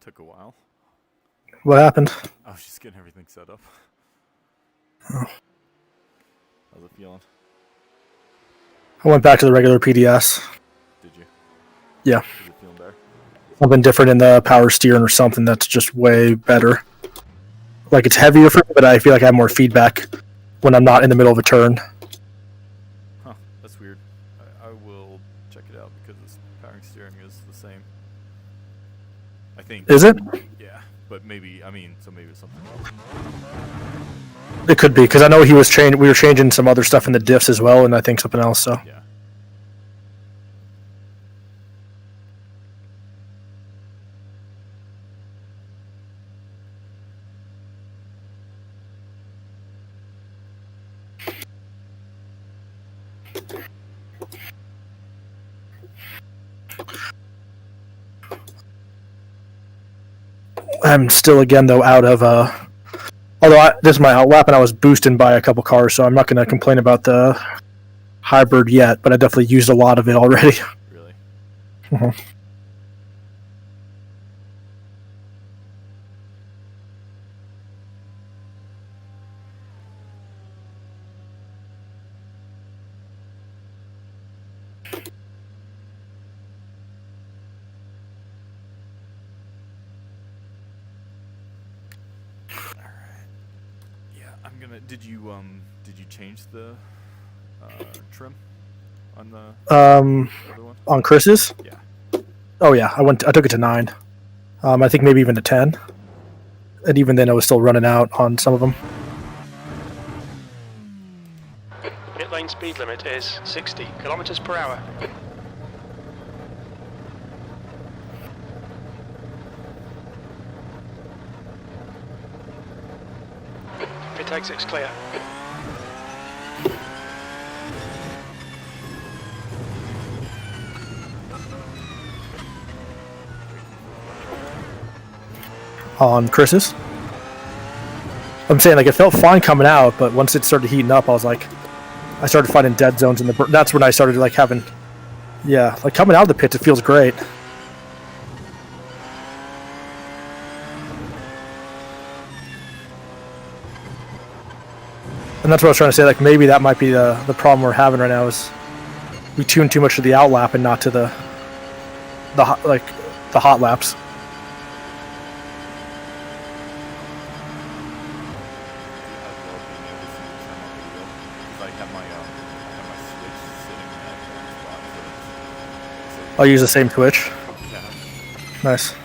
Took a while. What happened? I was just getting everything set up. Oh. How's it feeling? I went back to the regular PDS. Did you? Yeah. Is it feeling better? Something different in the power steering or something that's just way better. Like it's heavier for me, but I feel like I have more feedback when I'm not in the middle of a turn. Huh, that's weird. I will check it out because this powering steering is the same. I think. Is it? Yeah, but maybe, so maybe it's something else. It could be, because I know we were changing some other stuff in the diffs as well, and I think something else, so. Yeah. I'm still, again, though, out of, although this is my out lap, and I was boosting by a couple cars, so I'm not going to complain about the hybrid yet, but I definitely used a lot of it already. Really? Mm-hmm. Did you change the trim on the other one? On Chris's? Yeah. Oh yeah, I took it to 9. I think maybe even to 10. And even then, I was still running out on some of them. Pit lane speed limit is 60 kilometers per hour. Pit exit's clear. On Chris's? I'm saying, like, it felt fine coming out, but once it started heating up, I started finding dead zones in the. That's when I started, like, having. Yeah, like, coming out of the pits, it feels great. And that's what I was trying to say, like, maybe that might be the problem we're having right now is we tune too much to the outlap and not to the hot laps. I'll use the same Twitch. Yeah. Nice.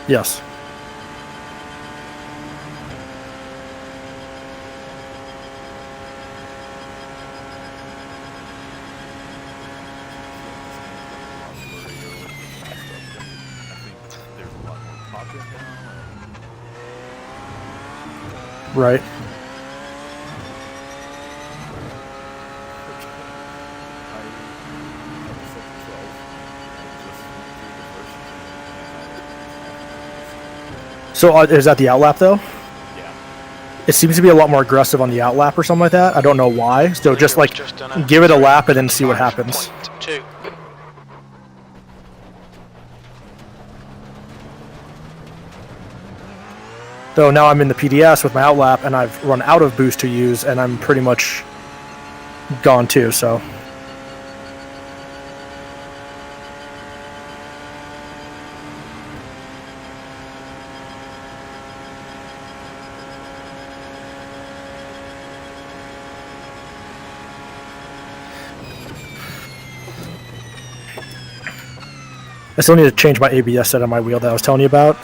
Yes. Right. So is that the outlap though? Yeah. It seems to be a lot more aggressive on the outlap or something like that. I don't know why. So just like give it a lap and then see what happens. So now I'm in the PDS with my outlap and I've run out of boost to use and I'm pretty much gone too, so. I still need to change my ABS set on my wheel that I was telling you about.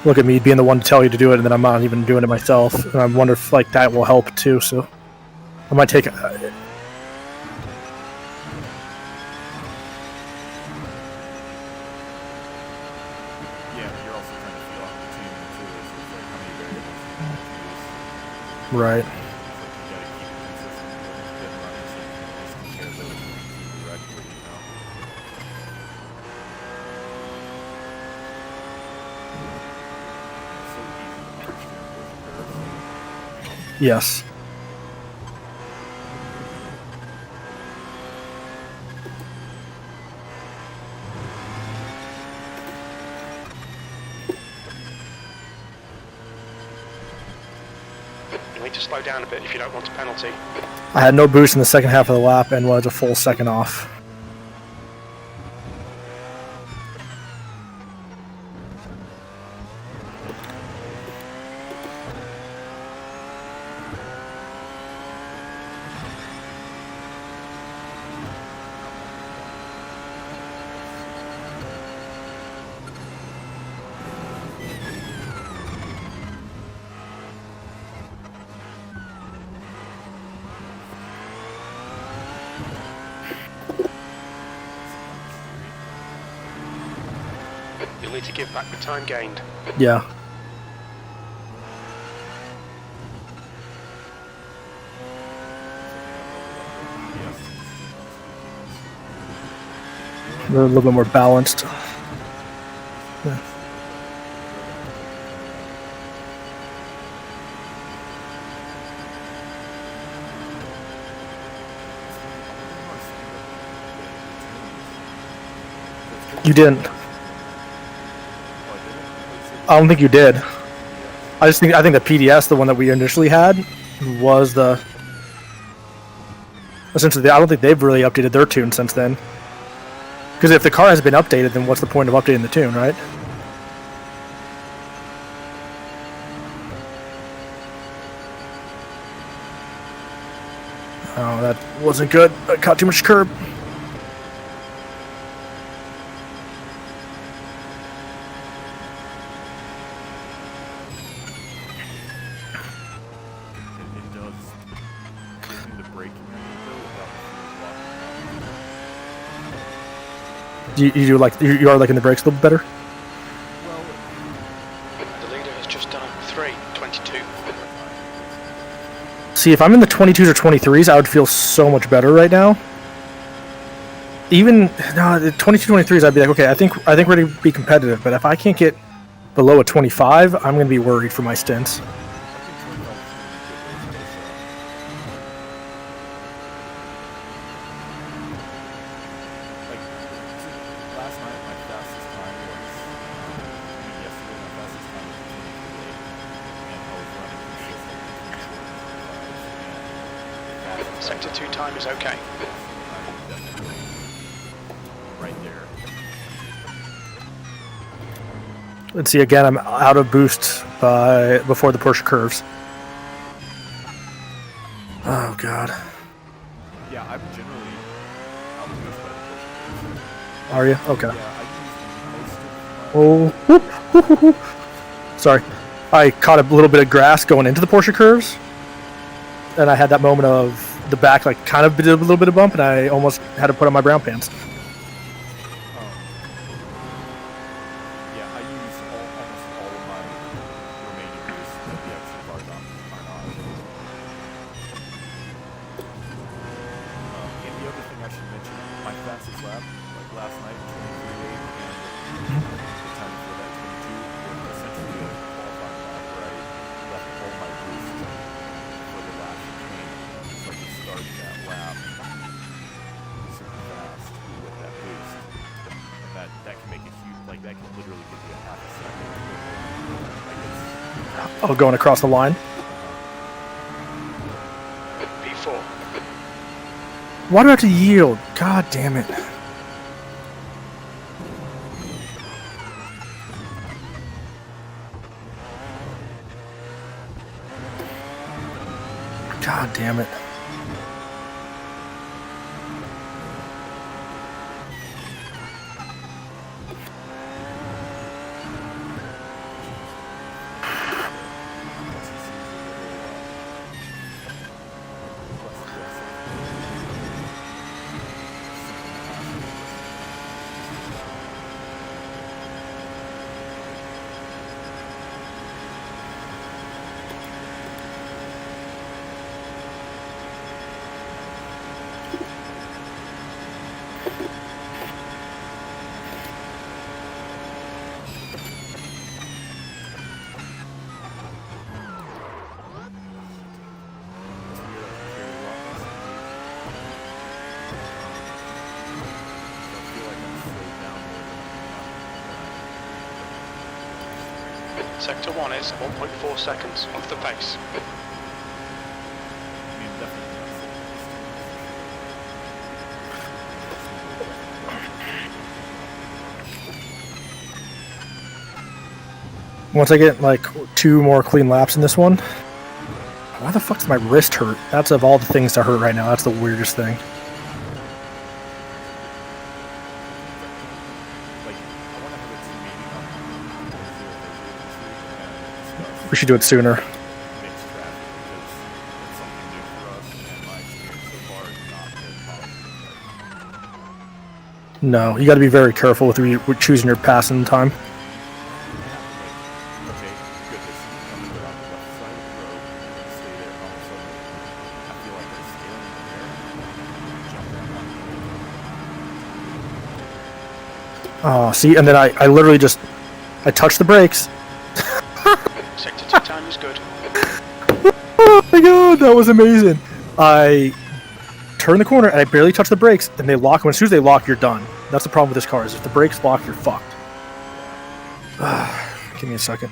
Look at me being the one to tell you to do it, and then I'm not even doing it myself. And I wonder if like that will help too. So I might take. Yeah, you're also trying to feel out the team too. So it's like how many variables you use. Right. It's like you gotta keep it consistent. Get running so you can just compare those directly, you know. Yes. You need to slow down a bit if you don't want a penalty. I had no boost in the second half of the lap and was a full second off. You'll need to give back the time gained. Yeah. They're a little bit more balanced. Yeah. You didn't. I don't think you did. I think the PDS, the one that we initially had, was the essentially. I don't think they've really updated their tune since then. Because if the car has been updated, then what's the point of updating the tune, right? Oh, that wasn't good. I caught too much curb. It does give me the braking though without the You like you are liking the brakes a little bit better. well, The leader has just done 3:22. See, if I'm in the 22s or 23s, I would feel so much better right now. Even no, the 22, 23s, I'd be like, okay, I think we're going to be competitive. But if I can't get below a 25, I'm going to be worried for my stints. like last night my fastest time was yesterday my fastest time was 23.8 and I was running consistently between short and 25 and Sector 2 time is okay. I'm definitely right there. Let's see, again, I'm out of boost before the Porsche curves. Oh, God. Yeah, I'm generally outboosted by the Porsche. Are you? Okay. Yeah, I use most of my Oh, whoop, whoop, whoop, whoop. Sorry. I caught a little bit of grass going into the Porsche curves. And I had that moment of the back, like, kind of did a little bit of bump, and I almost had to put on my brown pants. yeah, I use almost all of my remaining boost that the extra bars are not. And the other thing I should mention, my fastest lap, like last night, 23.8, and the time before that, 22, was essentially a qualifying lap where I left all my boost for the last chicane, so I could start that lap super fast with that boost. And that can make a huge, like that can literally give you a half a second. Like it's, Oh, going across the line. P4. Why do I have to yield? God damn it. God damn it. Sector 1 is 1.4 seconds off the pace. I mean, definitely not safe. Once I get like 2 more clean laps in this one, why the fuck does my wrist hurt? That's of all the things to hurt right now. That's the weirdest thing. Like, I want to have a team meeting on Thursday or Thursday this week and discuss We should do it sooner. mixed traffic because it's something new for us, and my experience so far is not very positive. No, you got to be very careful with choosing your passing time. Okay, good. This is coming around the left side of the road, and stay there, and all of a sudden, I feel like they're scaling in there, jump down on me. Oh, see, and then I literally just, I touched the brakes. Sector 2 time is good. Oh my god, that was amazing. I turn the corner and I barely touch the brakes, and they lock. As soon as they lock, you're done. That's the problem with this car, is if the brakes lock, you're fucked. Give me a second.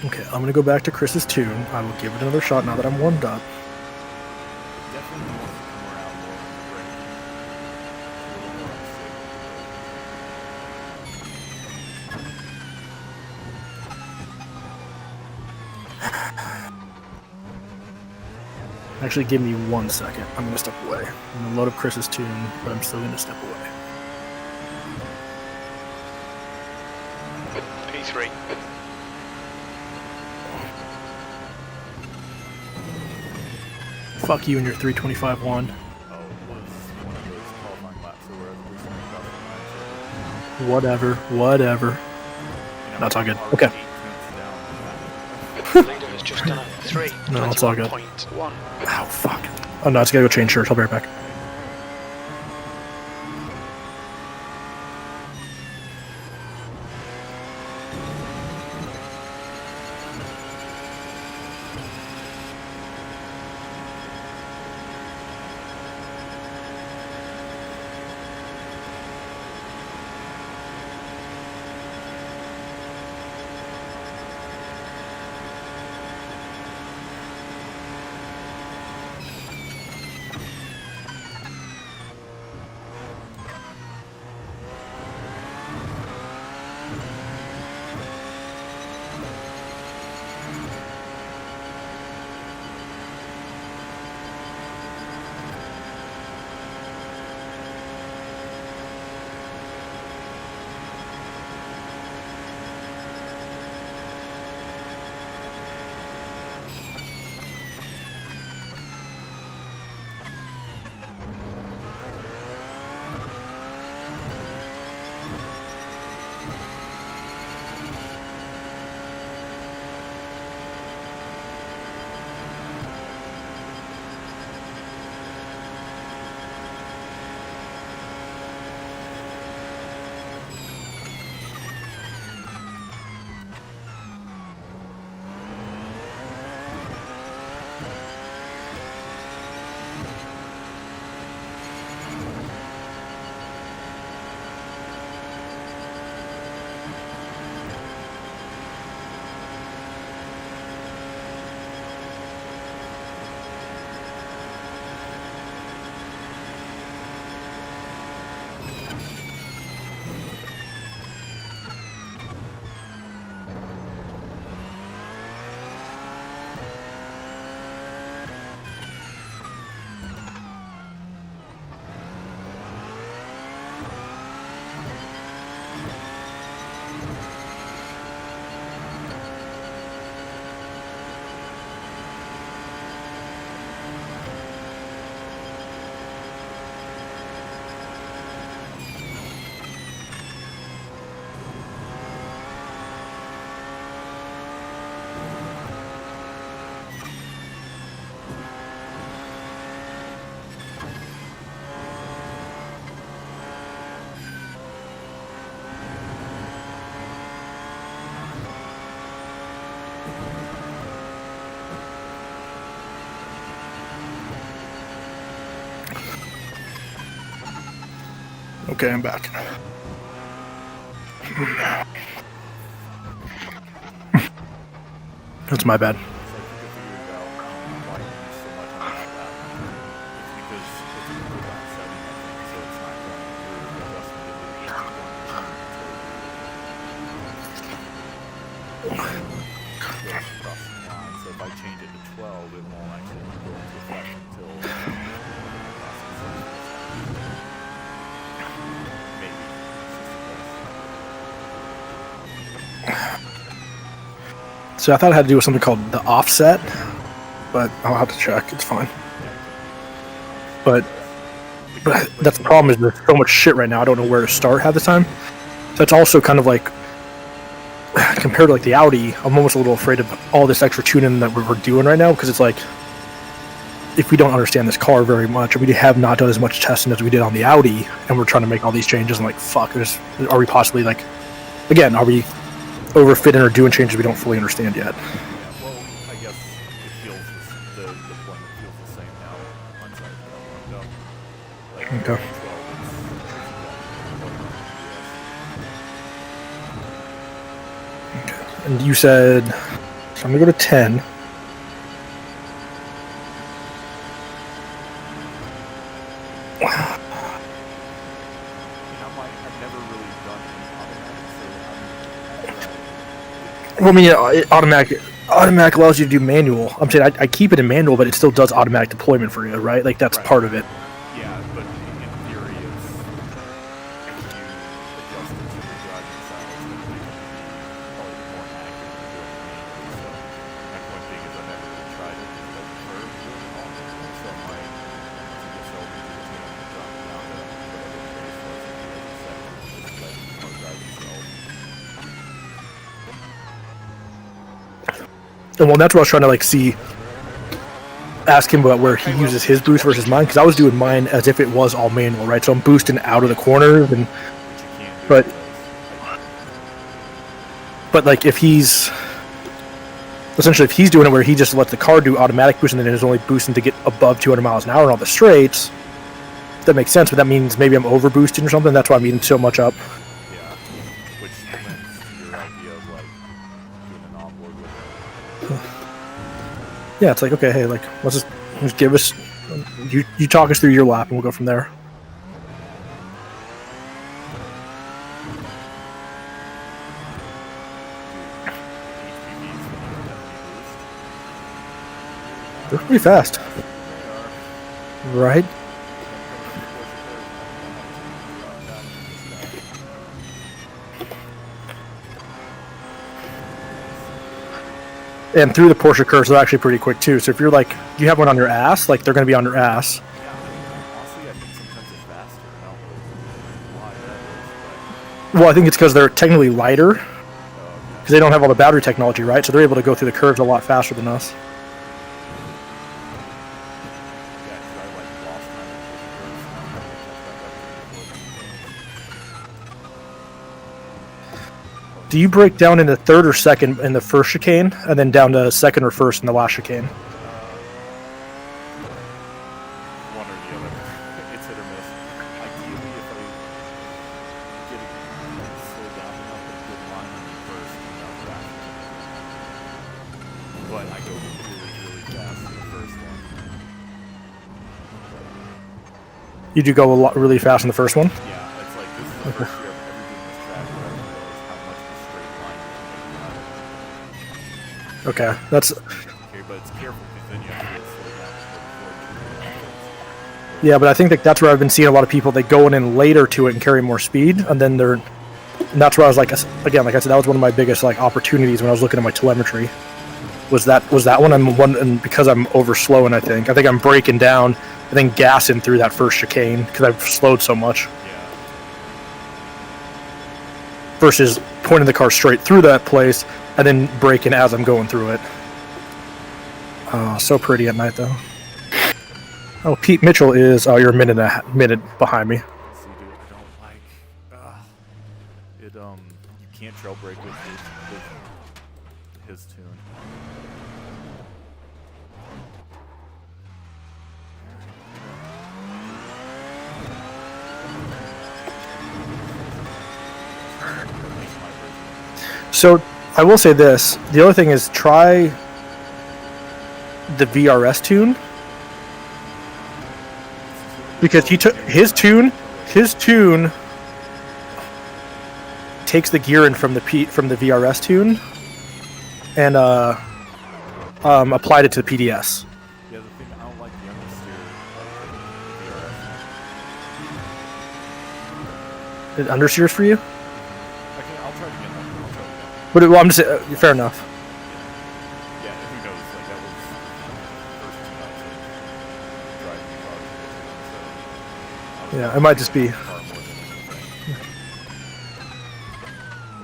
Okay, I'm gonna go back to Chris's tune. I will give it another shot now that I'm warmed up. Definitely wants to come around more in the braking. A little more unstable. Actually, give me 1 second. I'm gonna step away. I'm gonna load up Chris's tune, but I'm still gonna step away. P3. Fuck you and your 325-1. Oh, it was one of those qualifying laps where I was recently about to Whatever. and That's all good. I was Okay. 8 minutes down. Leader has just done a 3. No, it's all good. 21.1. Ow, fuck. Oh no, I just gotta go change shirts. I'll be right back. Okay, I'm back. That's my bad. So I think I figured out why you use so much on that lap. It's because it's a cooldown setting, I think, so it's not going through adjusting it. It's just going to goes across the line. So if I change it to 12, it won't actually go into effect until maybe. So I thought it had to do with something called the offset, but I'll have to check. It's fine. But that's the problem, is there's so much shit right now. I don't know where to start half the time. So it's also kind of like, compared to like the Audi, I'm almost a little afraid of all this extra tuning that we're doing right now, because it's like, if we don't understand this car very much, or we have not done as much testing as we did on the Audi, and we're trying to make all these changes, and like, fuck, are we possibly like, again, are we overfitting or doing changes we don't fully understand yet? Yeah, well, I guess it feels the deployment feels the same now. Hindsight, like Okay. 12, And you said, so I'm gonna go to 10. I've never really done any automatic, so Well, I mean, automatic allows you to do manual. I'm saying I keep it in manual, but it still does automatic deployment for you, right? Like, that's Right. part of it. yeah, but in theory, it's if you adjust it to the driving style, it's going to be probably more accurate than doing it manually. So my point being is I've never really tried it because I prefer doing it automatically. So I might just over to the team and drop it down to whatever the base was and do it set just let the car drive itself. And well, that's what I was trying to like see. Ask him about where he uses his boost versus mine, because I was doing mine as if it was all manual, right? So I'm boosting out of the corners, and But but like if he's doing it where he just lets the car do automatic boost and then is only boosting to get above 200 miles an hour on all the straights, that makes sense. But that means maybe I'm over boosting or something. That's why I'm eating so much up. yeah, which lends to your idea of like doing an onboard with it. Yeah, it's like, okay, hey, like let's just give us, you talk us through your lap and we'll go from there. They're pretty fast, right? And through the Porsche curves, they're actually pretty quick too. So if you're like, you have one on your ass, like they're going to be on your ass. Honestly, I think sometimes it's faster. I don't know why that is, Well, I think it's because they're technically lighter, because they don't have all the battery technology, right? So they're able to go through the curves a lot faster than us. yeah, 'cause I like lost time in first and I'm able to catch back up to Do you break down into third or second in the first chicane, and then down to second or first in the last chicane? one or the other. It's hit or miss. Ideally, if I get it slowed down enough, a good line on the first and not back. But I go really fast in the first one. You do go really fast in the first one? Yeah, it's like this is the first year of ever doing this track where I realized how much of a straight line you can make out. Okay, that's, Okay, but it's careful because then you have to slow down before yeah, but I think that's where I've been seeing a lot of people, they go in later to it and carry more speed, and then and that's where I was like, again, like I said, that was one of my biggest like opportunities when I was looking at my telemetry. Was that one? And because I'm over slowing, I think I'm breaking down and then gassing through that first chicane because I've slowed so much. Yeah. Versus pointing the car straight through that place and then braking as I'm going through it. Oh, so pretty at night though. Oh, Pete Mitchell is. Oh, you're a minute behind me. See, dude, I don't like it. You can't jailbreak with his tune. So I will say this: the other thing is try the VRS tune, because he took his tune takes the gear in from the VRS tune and applied it to the PDS. Yeah, the thing I don't like the understeer of the VRS. It understeers for you, I'll try it again. I'll try it again. but well, I'm just fair enough. Yeah, who knows? Like that was the first 2 nights of driving the car. So Yeah, it might just be. far more than anything.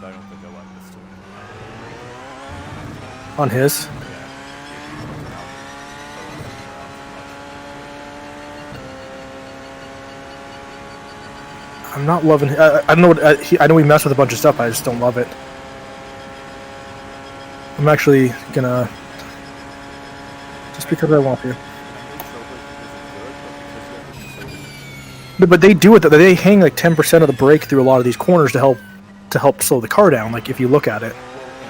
But I don't think I like this too. On his. I'm not loving. I don't know what. I know we mess with a bunch of stuff. I just don't love it. I'm actually gonna, just because I want to. But they do it. They hang like 10% of the brake through a lot of these corners to help slow the car down. Like if you look at it,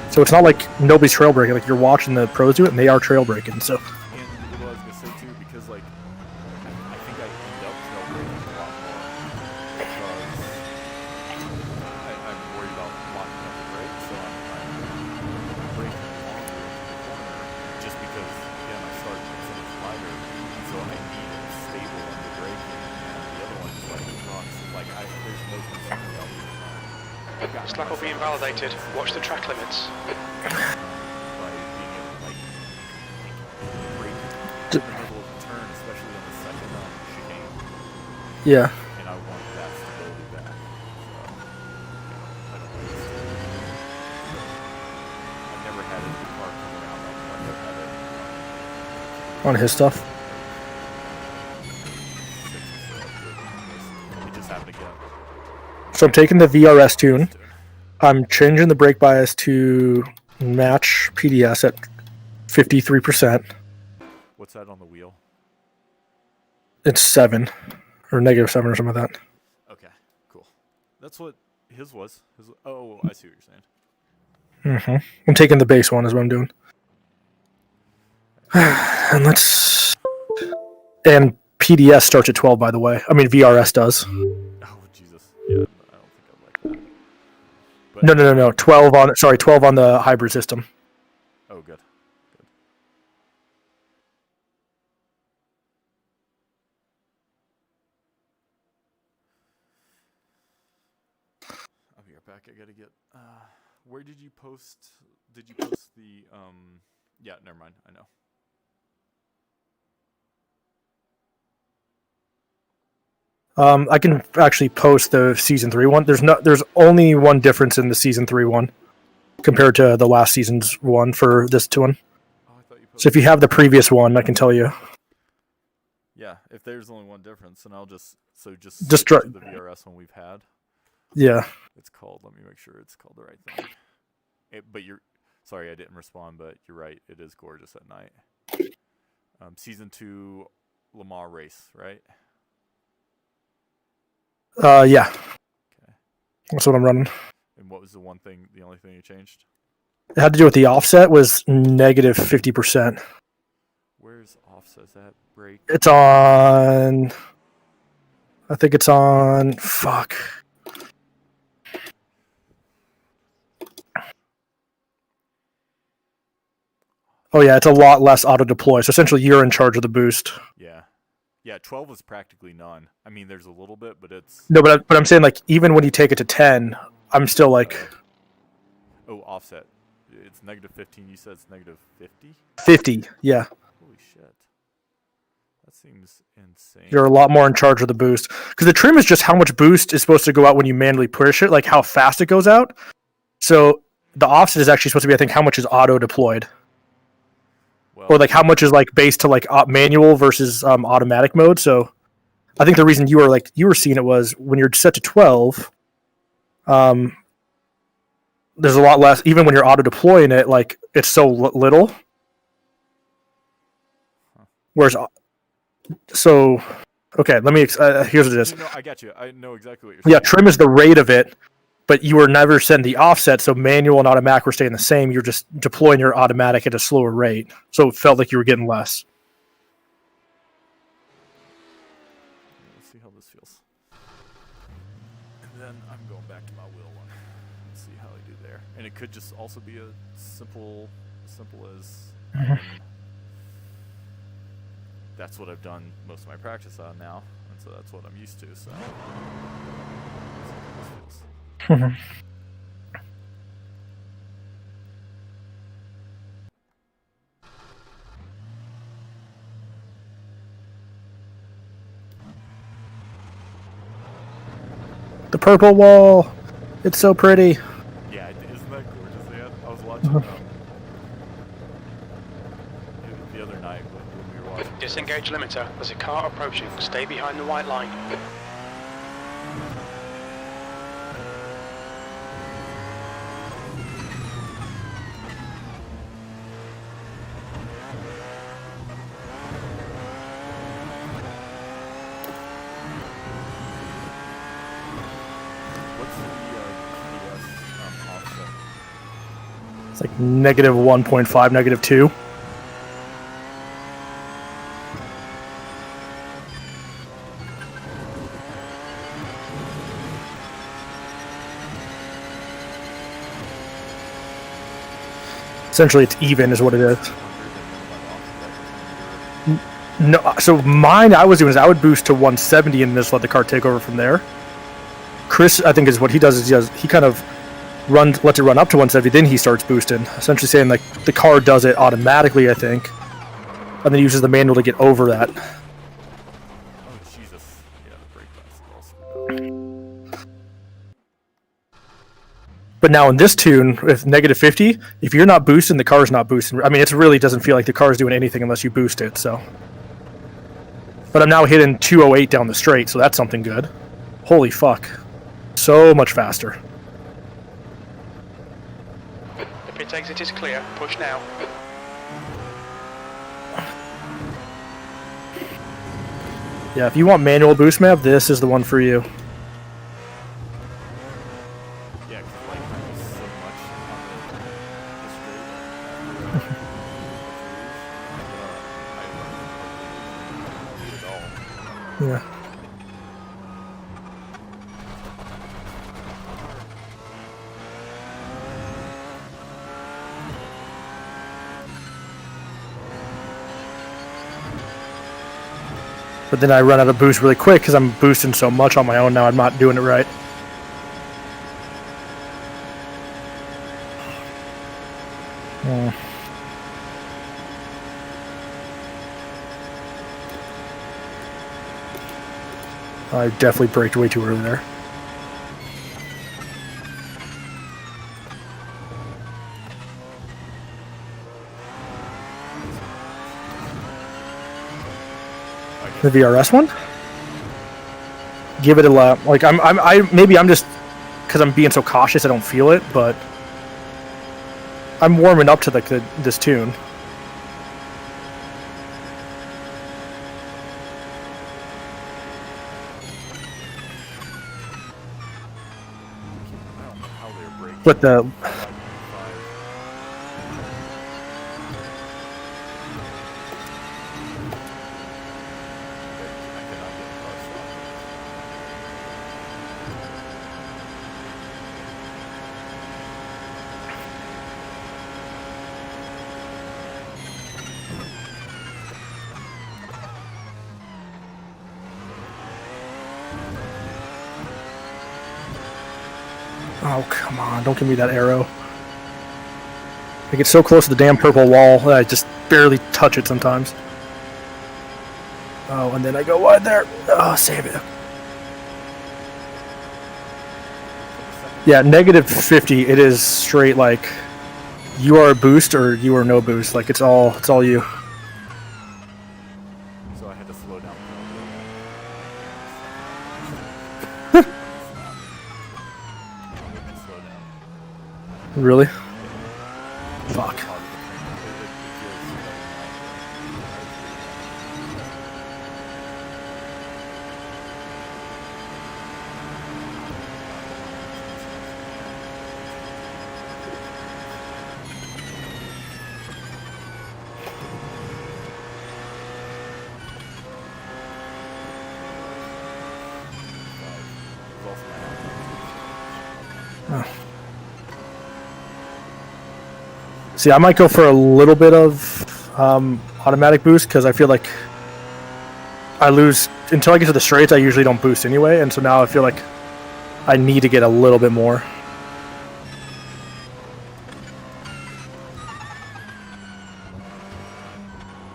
so it's not like nobody's trail braking. Like you're watching the pros do it, and they are trail braking. So. And what I was gonna say too, because like I think I end up trail braking a lot more because I'm worried about locking up the brake, so I'm braking longer into the corner just because again I start so much lighter, so I need it stable under braking, and the other one just like rocks. Like there's no concern about it. Slack will be invalidated. Watch the track limits. By being able to like brake in the middle of the turn, especially on the second chicane. Yeah. And I want that stability back. So, I don't know. I've never had a car come around like I've had it. On his stuff. It just happened again. So I'm taking the VRS tune. I'm changing the brake bias to match PDS at 53%. What's that on the wheel? It's 7 or -7 or something like that. Okay, cool. That's what his was. Oh, I see what you're saying. I'm taking the base one is what I'm doing. And PDS starts at 12, by the way. I mean VRS does. Oh Jesus. Yeah, I don't think I like that. But No. 12 on the hybrid system. Oh, good. I'll be right back. I gotta get. Where did you post? Did you post the? Yeah, never mind. I know. I can actually post the season 3 one. There's only one difference in the season 3 one compared to the last season's one for this one. Oh, I thought you posted. So if you have the previous one, I can tell you. Yeah, if there's only one difference, then I'll just switch try- to the VRS one we've had. Yeah. It's called. Let me make sure it's called the right thing. But you're sorry, I didn't respond. But you're right. It is gorgeous at night. Season 2 Le Mans race, right? Yeah. Okay. That's what I'm running. And what was the only thing you changed? It had to do with the offset was -50%. Where's offset? Is that brake? It's on. I think it's on. Fuck. Oh yeah, it's a lot less auto deploy. So essentially, you're in charge of the boost. Yeah, 12 was practically none. I mean, there's a little bit, but it's... No, but I'm saying like even when you take it to 10, I'm still like... Oh, offset. It's -15. You said it's -50? 50, yeah. Holy shit. That seems insane. You're a lot more in charge of the boost. Because the trim is just how much boost is supposed to go out when you manually push it, like how fast it goes out. So the offset is actually supposed to be, I think, how much is auto deployed. Well, Or like how much is like based to like manual versus automatic mode. So I think the reason you were seeing it was when you're set to 12, there's a lot less, even when you're auto deploying it, like it's so little. Whereas, so, okay, let me, here's what it is. No, I got you. I know exactly what you're saying. Yeah, trim is the rate of it, but you were never setting the offset, so manual and automatic were staying the same. You're just deploying your automatic at a slower rate, so it felt like you were getting less. Let's see how this feels. And then I'm going back to my wheel one and see how I do there. And it could just also be a simple as that's what I've done most of my practice on now, and so that's what I'm used to. So let's see how this feels. The purple wall, it's so pretty. Yeah, isn't that gorgeous, man? I was watching the other night when we were watching. Disengage limiter. There's a car approaching. Stay behind the white line. What's the GPS offset? It's like negative 1.5, negative 2. Essentially, it's even, is what it is. No, so mine, I was doing is I would boost to 170 and just let the car take over from there. Chris, I think, is what he does is he kind of lets it run up to 170, then he starts boosting. Essentially saying like the car does it automatically, I think, and then uses the manual to get over that. Oh Jesus! Yeah, the brake pads are all screwed up. But now in this tune, with negative 50, if you're not boosting, the car's not boosting. I mean, it really doesn't feel like the car's doing anything unless you boost it. So, but I'm now hitting 208 down the straight, so that's something good. Holy fuck, so much faster. The pit exit is clear. Push now. Yeah, if you want manual boost map, this is the one for you. Yeah, because the lane time is so much on the straight. I run at all. Yeah. But then I run out of boost really quick because I'm boosting so much on my own now. I'm not doing it right. I definitely braked way too early there. The VRS one? Give it a lap. Like maybe I'm just because I'm being so cautious I don't feel it, but I'm warming up to like this tune. I don't know how they're braking. But the oh, come on, don't give me that arrow. I get so close to the damn purple wall that I just barely touch it sometimes. Oh, and then I go wide there. Oh, save it. Yeah, negative 50, it is straight like you are a boost or you are no boost. Like it's all you. So I had to slow down. Slow down. Really? Fuck. See, I might go for a little bit of automatic boost because I feel like I lose until I get to the straights. I usually don't boost anyway, and so now I feel like I need to get a little bit more.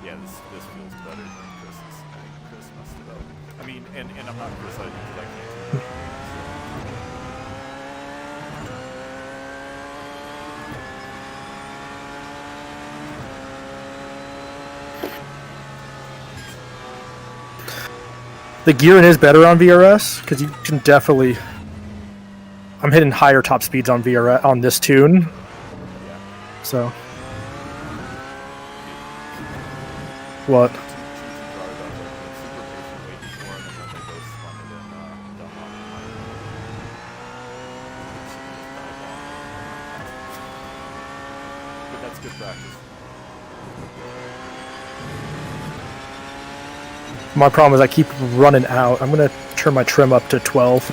Yeah, this feels better than Chris's. I think Chris messed it up. I mean, and I'm not criticizing because I can't do it. The gearing is better on VRS because you can definitely. I'm hitting higher top speeds on VRS on this tune, Yeah. so. What? But that's good practice. My problem is I keep running out. I'm gonna turn my trim up to 12.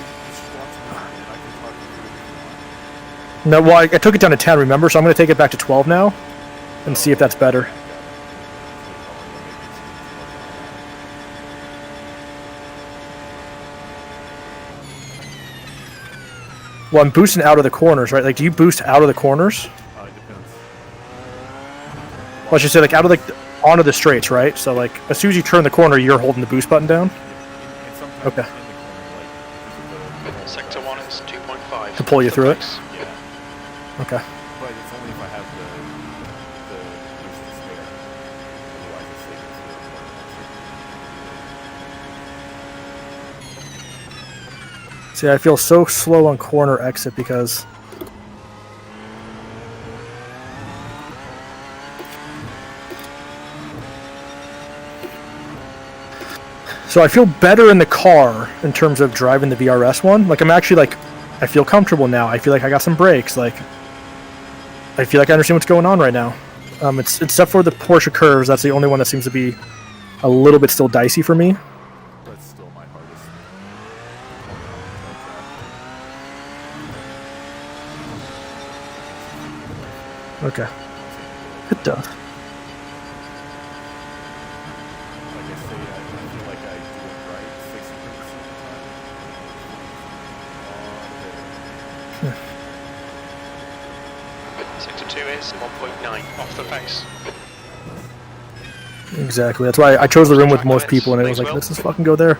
No, well, I took it down to 10, remember? So I'm gonna take it back to 12 now, and see if that's better. Well, I'm boosting out of the corners, right? Like, do you boost out of the corners? It depends. Well, I should say, like, out of the onto the straights, right? So, like, as soon as you turn the corner, you're holding the boost button down. And sometimes Okay. in the corner, like, because of Sector 1 is 2.5. To pull you through it? yeah. Okay. But it's only if I have the boost to spare. Otherwise, it's safe to See, I feel so slow on corner exit because so I feel better in the car in terms of driving the VRS one. Like, I'm actually like, I feel comfortable now. I feel like I got some brakes. Like, I feel like I understand what's going on right now. It's except for the Porsche curves. That's the only one that seems to be a little bit still dicey for me. That's still my hardest. Okay. It does. Like I say, I feel like I do it right 60% of the time. Sector 2 is 1.9 off the pace. Exactly. That's why I chose the room with most people, and it was like, let's just fucking go there.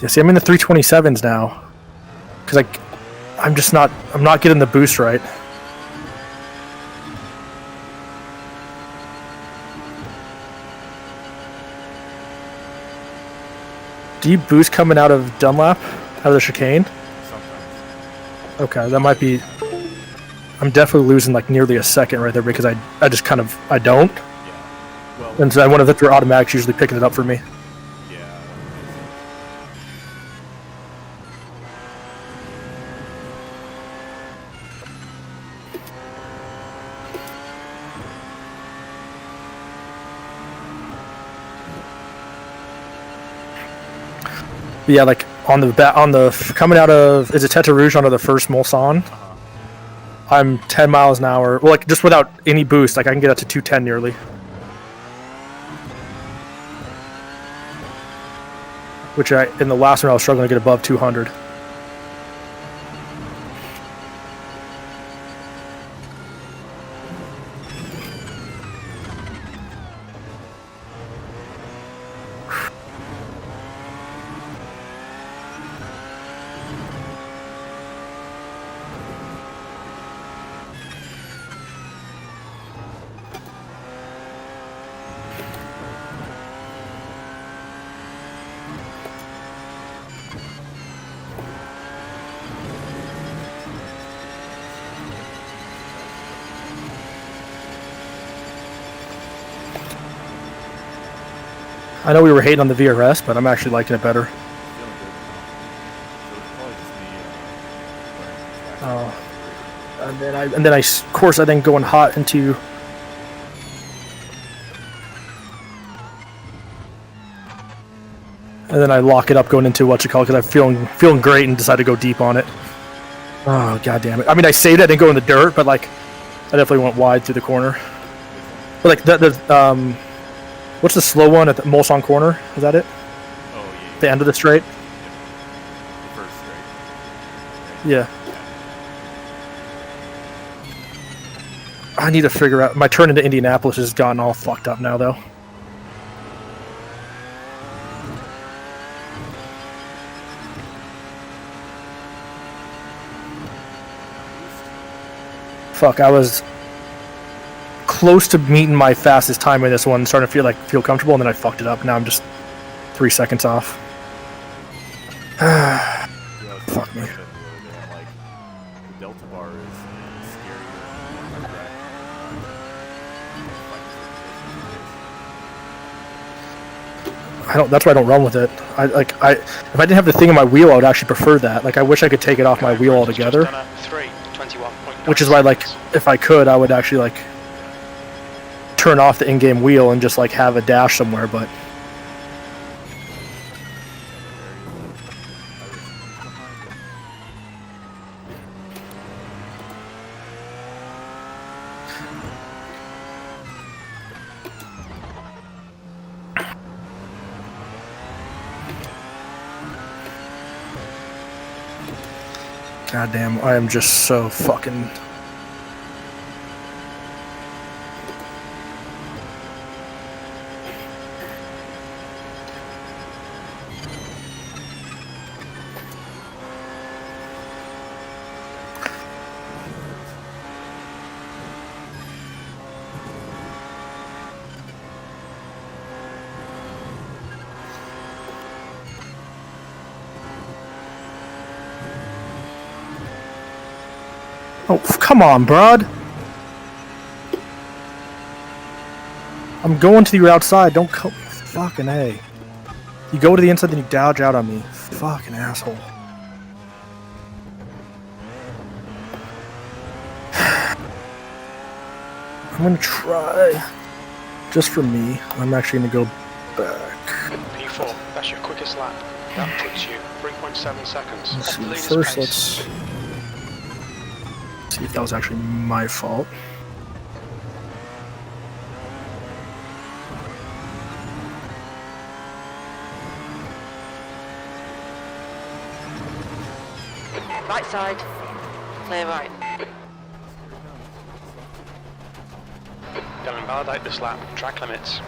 Yeah, see, I'm in the 327s now, because I'm not getting the boost right. Do you boost coming out of Dunlap, out of the chicane? Sometimes. Okay, that might be. I'm definitely losing like nearly a second right there because I just kind of I don't, Yeah. Well, and so I wonder if their automatics usually picking it up for me. yeah. But yeah, like on the coming out of is it Tete Rouge onto the first Mulsanne? I'm 10 miles an hour. Well, like just without any boost, like I can get up to 210 nearly. Which in the last one I was struggling to get above 200. I know we were hating on the VRS, but I'm actually liking it better. Feeling good now. So it's probably just me learning exactly. And then of course I then going hot into. And then I lock it up going into what you call because I'm feeling great and decide to go deep on it. Oh, god damn it. I mean, I saved it, I didn't go in the dirt, but like, I definitely went wide through the corner. But like, what's the slow one at the Mulsanne corner? Is that it? Oh, yeah. The end of the straight? The first straight. Yeah. I need to figure out, my turn into Indianapolis has gotten all fucked up now, though. Fuck, I was close to meeting my fastest time in this one, starting to feel comfortable, and then I fucked it up. Now I'm just 3 seconds off. Fuck me. Like, the Delta bar is scarier than I don't. That's why I don't run with it. If I didn't have the thing in my wheel, I would actually prefer that. Like, I wish I could take it off my wheel altogether. Which is why, like, if I could, I would actually like turn off the in-game wheel and just like have a dash somewhere. But goddamn, I am just so fucking. Oh, come on, broad. I'm going to the outside. Don't come. Fucking A. You go to the inside, then you dodge out on me. Fucking asshole. I'm gonna try. Just for me, I'm actually gonna go back. P4, that's your quickest lap. That puts you 3.7 seconds. Let's Off the see, leader's first, pace. let's see if that was actually my fault. Right side. Clear right. Don't invalidate this lap. Track limits.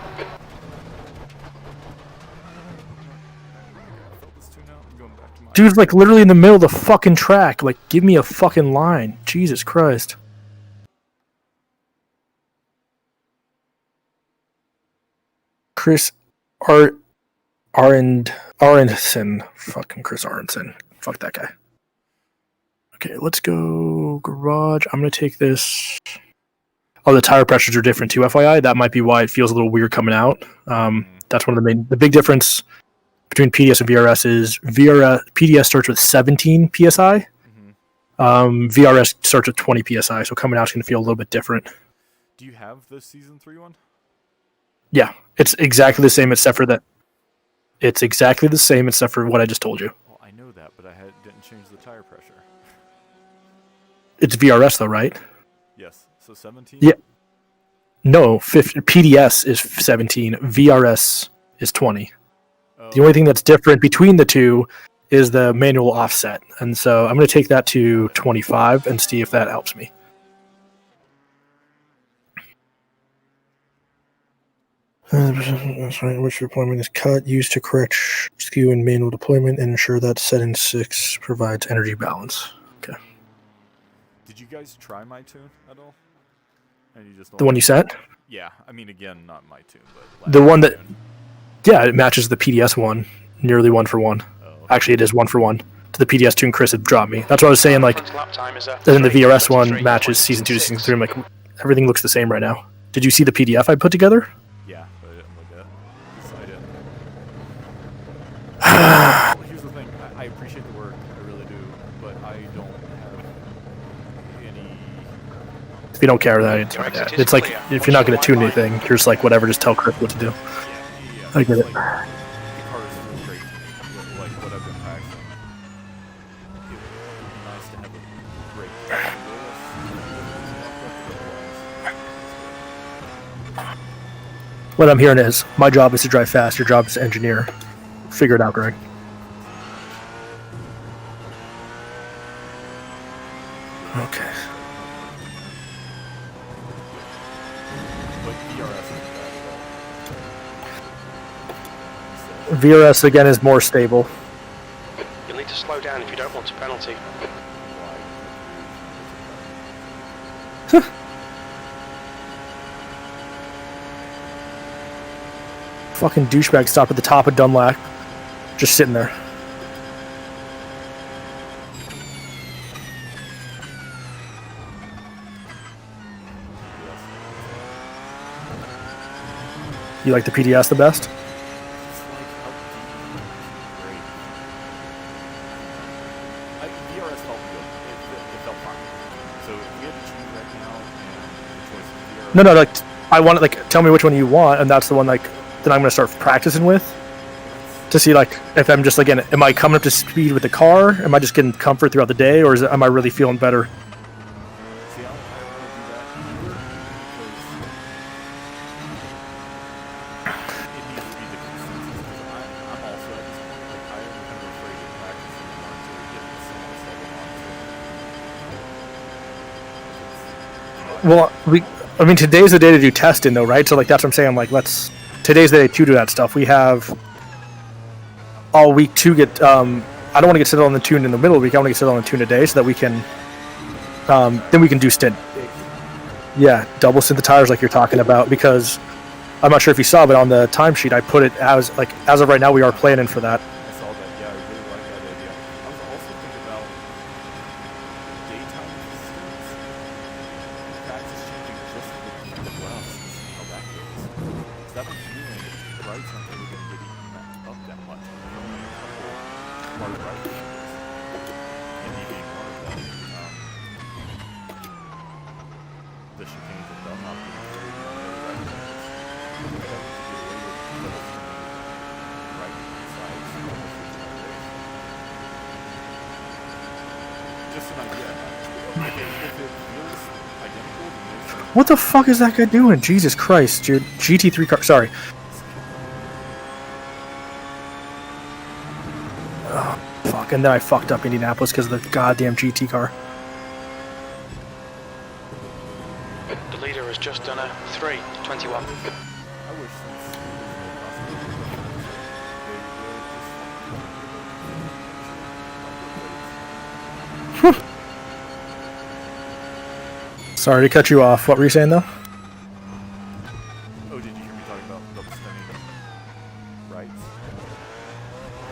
Dude's like literally in the middle of the fucking track. Like, give me a fucking line. Jesus Christ. Chris Aronson. Fucking Chris Aronson. Fuck that guy. Okay, let's go garage. I'm gonna take this. Oh, the tire pressures are different too, FYI. That might be why it feels a little weird coming out. That's one of the big difference between PDS and VRS is PDS starts with 17 PSI. VRS starts with 20 PSI, so coming out is going to feel a little bit different. Do you have the Season 3 one? Yeah, it's exactly the same except for that. It's exactly the same except for what I just told you. Well, I know that, but I didn't change the tire pressure. It's VRS though, right? Yes, so 17? Yeah. No, PDS is 17, VRS is 20. The only thing that's different between the two is the manual offset. And so I'm going to take that to 25 and see if that helps me. That's right. Which deployment is cut, used to correct skew in manual deployment, and ensure that setting 6 provides energy balance. Okay. Did you guys try my tune at all? And you just The one you sent? Yeah, I mean, again, not my tune, but The one that... Yeah, it matches the PDS one, nearly 1-for-1. Oh, okay. Actually, it is 1-for-1 to the PDS tune Chris had dropped me. That's what I was saying, like, Lap time is a then the VRS one 3:23.6. matches Season 2 to Season 3. I'm like, everything looks the same right now. Did you see the PDF I put together? Yeah, but I didn't look at it. Well, here's the thing. I appreciate the work. I really do. But I don't have any... If you don't care, that it's fine. Yeah. It's like, if you're not going to tune anything, you're just like, whatever, just tell Chris what to do. Yeah. I get it. Like, the cars feel great to me. Like what I've been practicing. It would be nice to have What I'm hearing is, my job is to drive fast, your job is to engineer. Figure it out, Greg. Okay. But VRS is bad, VRS, again, is more stable. You'll need to slow down if you don't want a penalty. Fucking douchebag stopped at the top of Dunlap. Just sitting there. You like the PDS the best? VRS felt good. It felt fine. So if we had to choose right now, and the choice of VRS. No, like, I want like, tell me which one you want, and that's the one, like, that I'm going to start practicing with. To see, like, if I'm just, again, am I coming up to speed with the car? Am I just getting comfort throughout the day, or am I really feeling better? See, I don't want to do that either, because it needs to be the consistency. I'm also at this point, like, I am kind of afraid to practice anymore until we get the single seven on. Well, I mean, today's the day to do testing, though, right? So, like, that's what I'm saying. I'm like, today's the day to do that stuff. We have all week to get, I don't want to get settled on the tune in the middle of the week. I want to get settled on the tune today so that we can, then we can do stint. Yeah, double stint the tires like you're talking about, because I'm not sure if you saw, but on the timesheet, I put it as, like, as of right now, we are planning for that. I saw that, yeah, I really like that idea. I was also thinking about daytime stints. Practice changing just the left and see how that goes. Because that one feeling, the rights aren't really going to get even up that much. There's only a couple hard right changes. And me being one of them. The chicanes of Dunlop being very on the other right changes. I think that we could get away with double turning right sides almost the entire race. Just an idea. If it feels identical, then there's What the fuck is that guy doing? Jesus Christ, dude. GT3 car. Sorry. Oh, fuck. And then I fucked up Indianapolis because of the goddamn GT car. The leader has just done a 3:21. I wish since there's no possibility of they Sorry to cut you off. What were you saying, though? Oh, did you hear me talking about double spinning rights?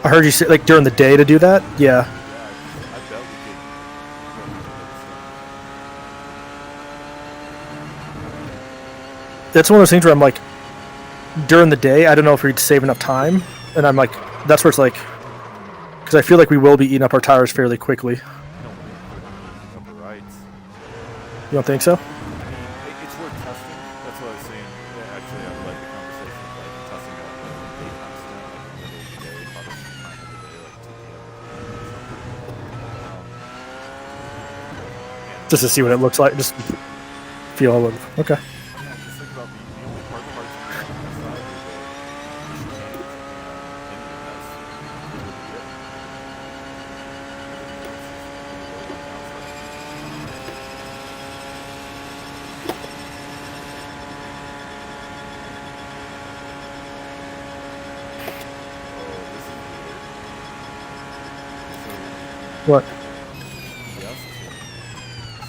I heard you say, like, during the day to do that? Yeah. Yeah, I bet we could go into double spin. That's one of those things where I'm like, during the day, I don't know if we'd save enough time. And I'm like, that's where it's like, because I feel like we will be eating up our tires fairly quickly. I don't think we're eating up the rights. You don't think so? I mean, it's worth testing. That's what I was saying. Yeah, actually, I would like the conversation of like testing out like a daytime stint, like in the middle of the day, probably some time of the day, like 2 p.m. or something. Just to see what it looks like. Just feel a little. Okay. Yeah, just think about the only hard parts on the side are the chicanes and that's really it. What? Yes,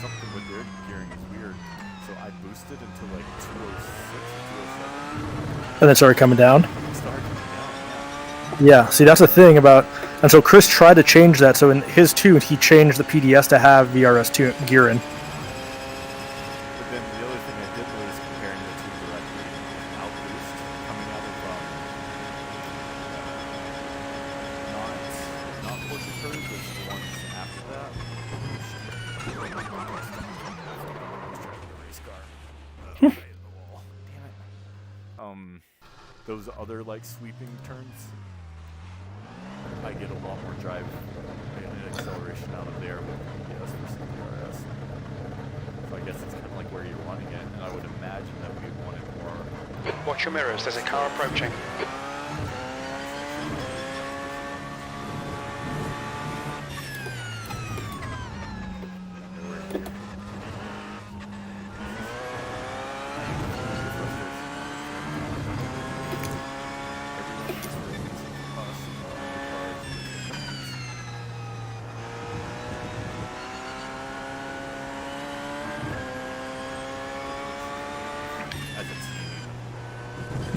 something with their gearing is weird. So I boosted until like 206 or 207. And then started coming down? It started coming down, yeah. Yeah. See, that's the thing about. And so Chris tried to change that. So in his tune, he changed the PDS to have VRS gearing. But then the other thing I did was comparing the two directly out boost coming out of not Porsche curves, but the ones after that. Race car. Right in the wall. Damn it. Those other like sweeping turns, I get a lot more drive and acceleration out of there with PDS versus DRS. So I guess it's kind of like where you're wanting it, and I would imagine that we wanted more Watch your mirrors, there's a car approaching.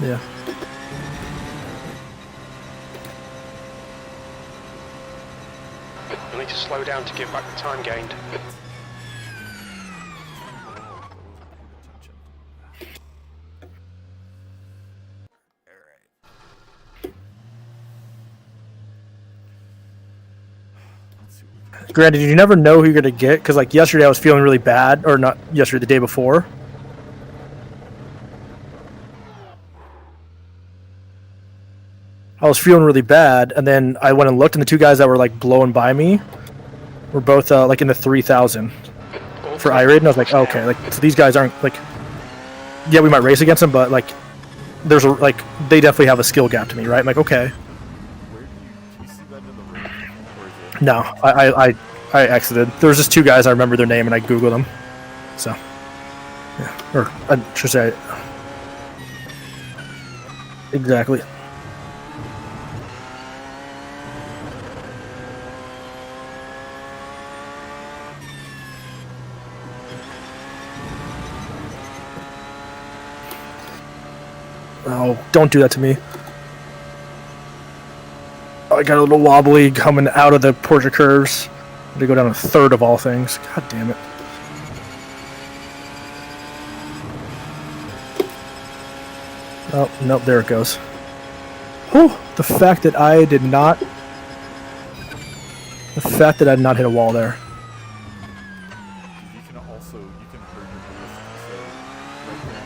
Yeah. You'll need to slow down to give back the time gained. Granted, you never know who you're gonna get because, like, yesterday I was feeling really bad, or not yesterday, the day before. I was feeling really bad, and then I went and looked, and the two guys that were like blowing by me were both like in the 3,000 for iRacing. And I was like, okay, like, so these guys aren't like, yeah, we might race against them, but like, there's a, like, they definitely have a skill gap to me, right? I'm like, okay. Where do you see that in the ring? Or is it? No, I exited. There was just two guys. I remember their name, and I googled them. So, yeah, or I should say, exactly. Oh, don't do that to me. I got a little wobbly coming out of the Porsche curves. I'm gonna go down a third of all things. God damn it. Oh, nope, there it goes. Whew, the fact that I did not hit a wall there. You can also, you can hurt your boost. So, right there,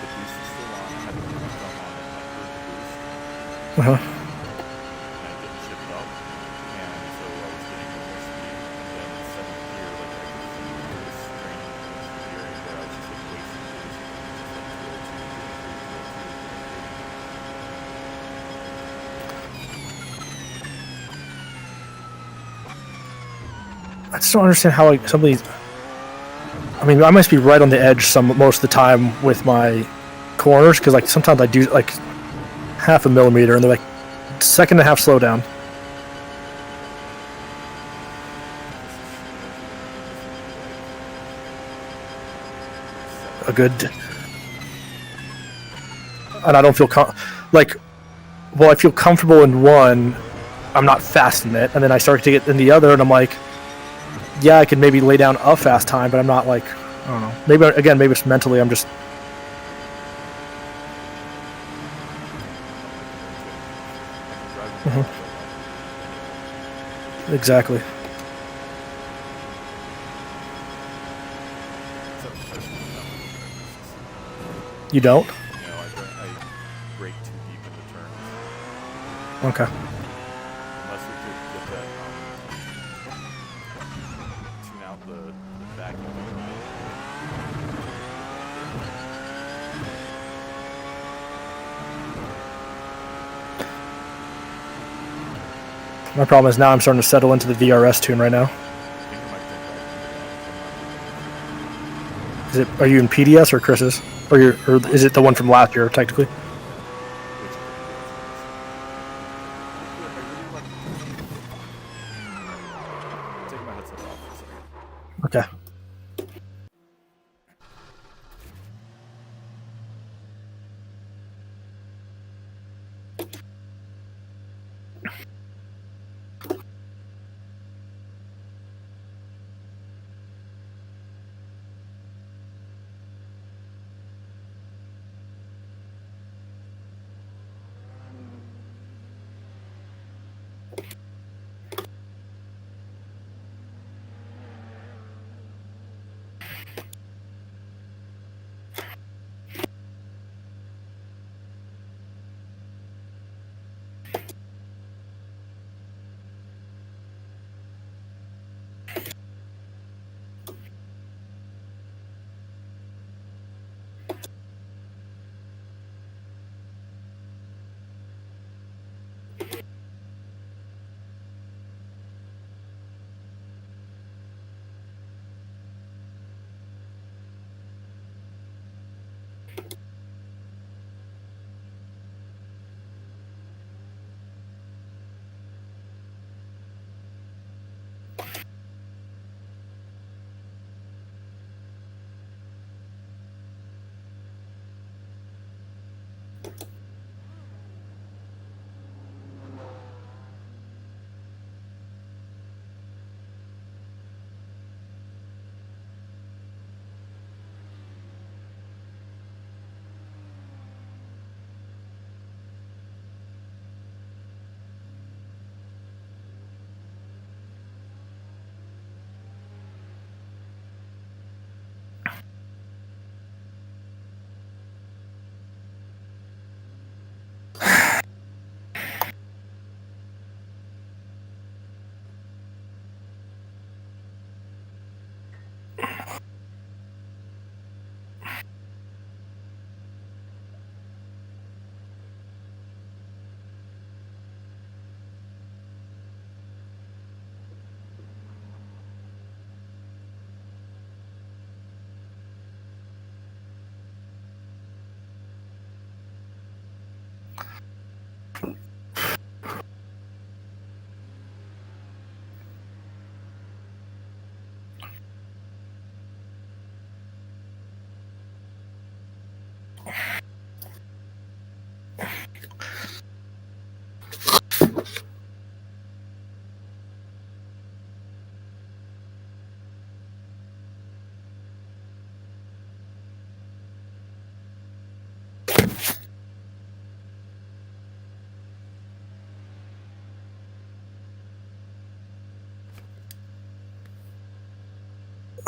the boost is still on. I had to put my thumb on it. I hurt the boost. Uh-huh. And I didn't ship it up. And so I was getting more speed. And then in seventh gear, like, I could feel the strain in the gearing where I was just like wasting boost. I just don't understand how, like, some of these. I mean, I must be right on the edge most of the time with my corners, because, like, sometimes I do like half a millimeter, and they're like second and a half slowdown. A good. And I don't feel well, I feel comfortable in one. I'm not fast in it, and then I start to get in the other, and I'm like, yeah, I could maybe lay down a fast time, but I'm not like, I don't know. Maybe it's mentally. I'm just. Exactly. You don't? No, I break too deep into turns. Okay. Unless we could get that, tune out the back end. My problem is now I'm starting to settle into the VRS tune right now. I think I might come back. Is it? Are you in PDS or Chris's? Or is it the one from last year, technically? Take my headset off for a second. Okay.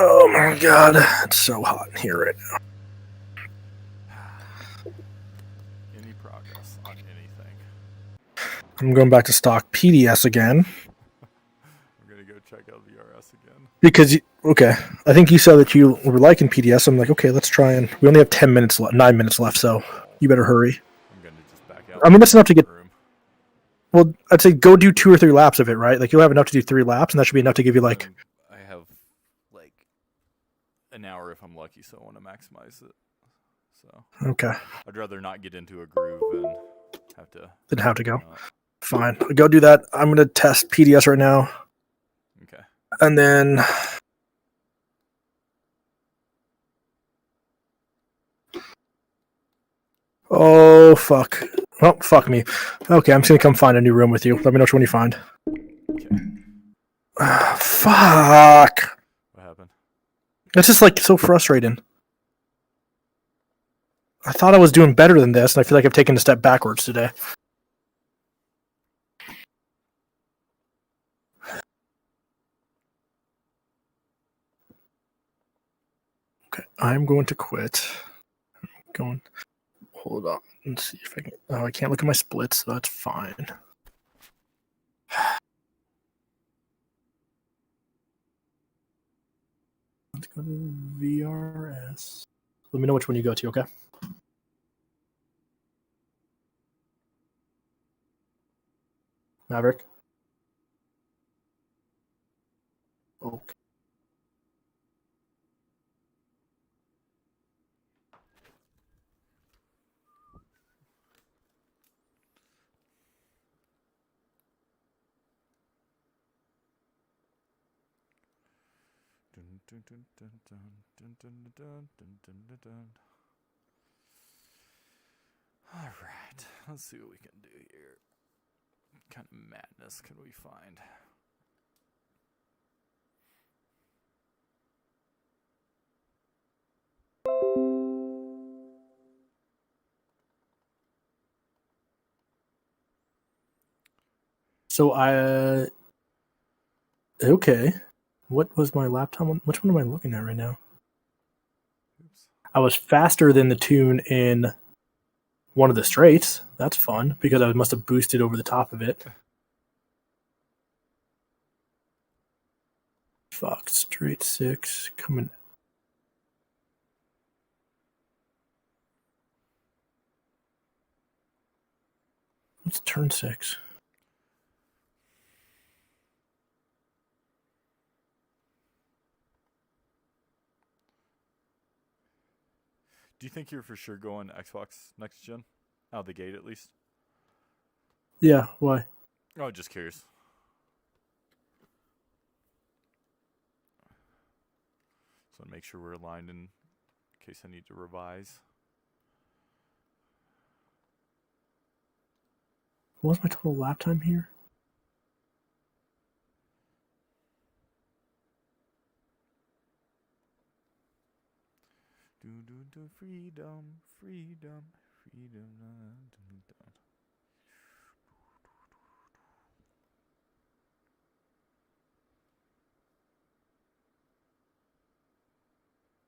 Oh my god, it's so hot in here right now. Any progress on anything? I'm going back to stock PDS again. I'm gonna go check out VRS again. Because, okay, I think you said that you were liking PDS. I'm like, okay, let's try and... We only have 9 minutes left, so you better hurry. I'm gonna just back out. I mean, that's enough to get... Room. Well, I'd say go do 2 or 3 laps of it, right? Like, you'll have enough to do 3 laps, and that should be enough to give you, like... I have, like, an hour if I'm lucky, so I want to maximize it. So Okay. I'd rather not get into a groove and have to... Then have to go. Fine. Go do that. I'm going to test PDS right now. Okay. And then... Oh, fuck. Oh, fuck me. Okay, I'm just going to come find a new room with you. Let me know which one you find. Okay. Fuck. What happened? It's just, like, so frustrating. I thought I was doing better than this, and I feel like I've taken a step backwards today. Okay, I'm going to quit. Hold on. Let's see if I can... Oh, I can't look at my splits, so that's fine. Let's go to VRS. Let me know which one you go to, okay? Maverick? Okay. Dun, dun, dun, dun, dun, dun, dun, dun, dun, dun, dun. All right, let's see what we can do here. What kind of madness can we find? So okay. What was my laptop on? Which one am I looking at right now? Oops. I was faster than the tune in one of the straights. That's fun, because I must have boosted over the top of it. Fuck, straight 6, coming. What's turn 6? Do you think you're for sure going Xbox next gen? Out of the gate, at least? Yeah, why? Oh, just curious. So make sure we're aligned in case I need to revise. What was my total lap time here? Freedom, freedom, freedom.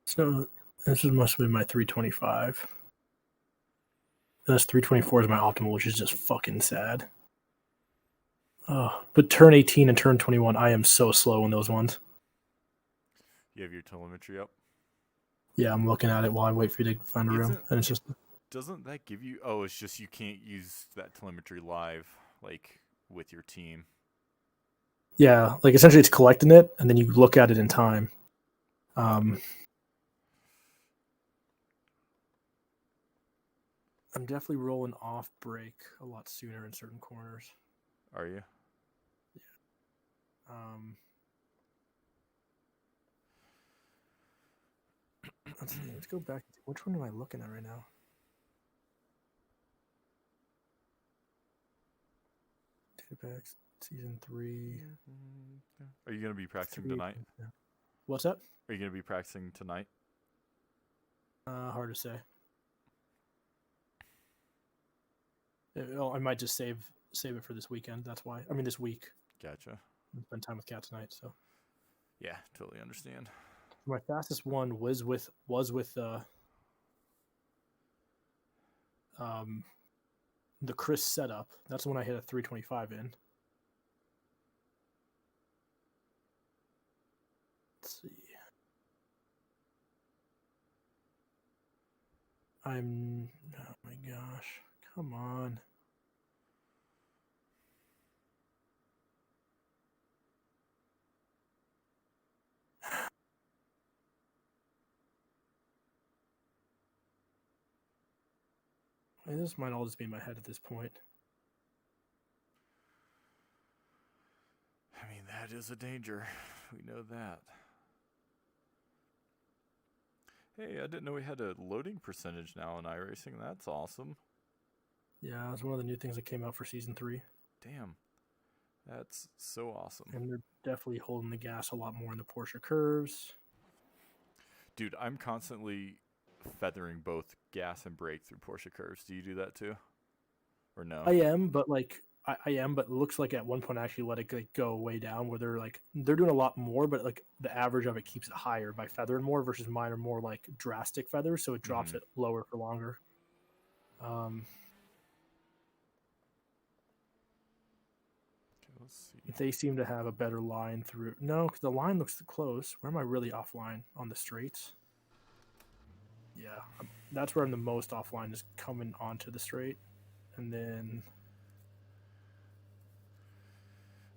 So this must be my 325. That's 324 is my optimal, which is just fucking sad. Oh, but turn 18 and turn 21, I am so slow in those ones. You have your telemetry up? Yeah, I'm looking at it while I wait for you to find a room, and it's just... Doesn't that give you... Oh, it's just you can't use that telemetry live, like, with your team. Yeah, like, essentially it's collecting it, and then you look at it in time. I'm definitely rolling off brake a lot sooner in certain corners. Are you? Let's see. Let's go back. Which one am I looking at right now? Apex season 3. Are you going to be practicing tonight? Yeah. What's up? Are you going to be practicing tonight? Hard to say. I might just save it for this weekend. That's why. I mean, this week. Gotcha. Spend time with Kat tonight. So. Yeah, totally understand. My fastest one was with the Chris setup. That's the one I hit a 325 in. Let's see. Oh my gosh. Come on. This might all just be in my head at this point. I mean, that is a danger. We know that. Hey, I didn't know we had a loading percentage now in iRacing. That's awesome. Yeah, it's one of the new things that came out for Season 3. Damn. That's so awesome. And they're definitely holding the gas a lot more in the Porsche curves. Dude, I'm constantly feathering both gas and brake through Porsche curves. Do you do that too? Or no? I am, but it looks like at one point I actually let it go way down where they're doing a lot more, but like the average of it keeps it higher by feathering more versus mine are more like drastic feathers, so it drops it lower for longer. Okay, let's see. They seem to have a better line through. No, because the line looks close. Where am I really offline? On the straights? Yeah, that's where I'm the most offline, is coming onto the straight. And then...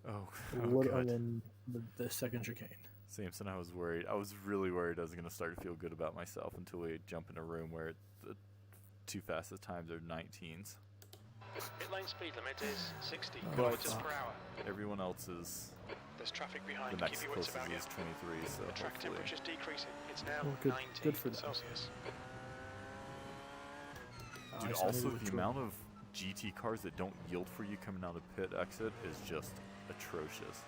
Oh and God. then the second chicane. Samson, I was worried. I was really worried I was going to start to feel good about myself until we jump in a room where the two fastest times are 19s. Pit lane speed limit is 60 Oh, kilometers fuck. per hour. Everyone else is... There's traffic The behind. next Keep your wits closest about you. is 23, so The track hopefully... temperature's decreasing. It's now Well, good 19 for them. Celsius. Dude, also the amount of GT cars that don't yield for you coming out of pit exit is just atrocious.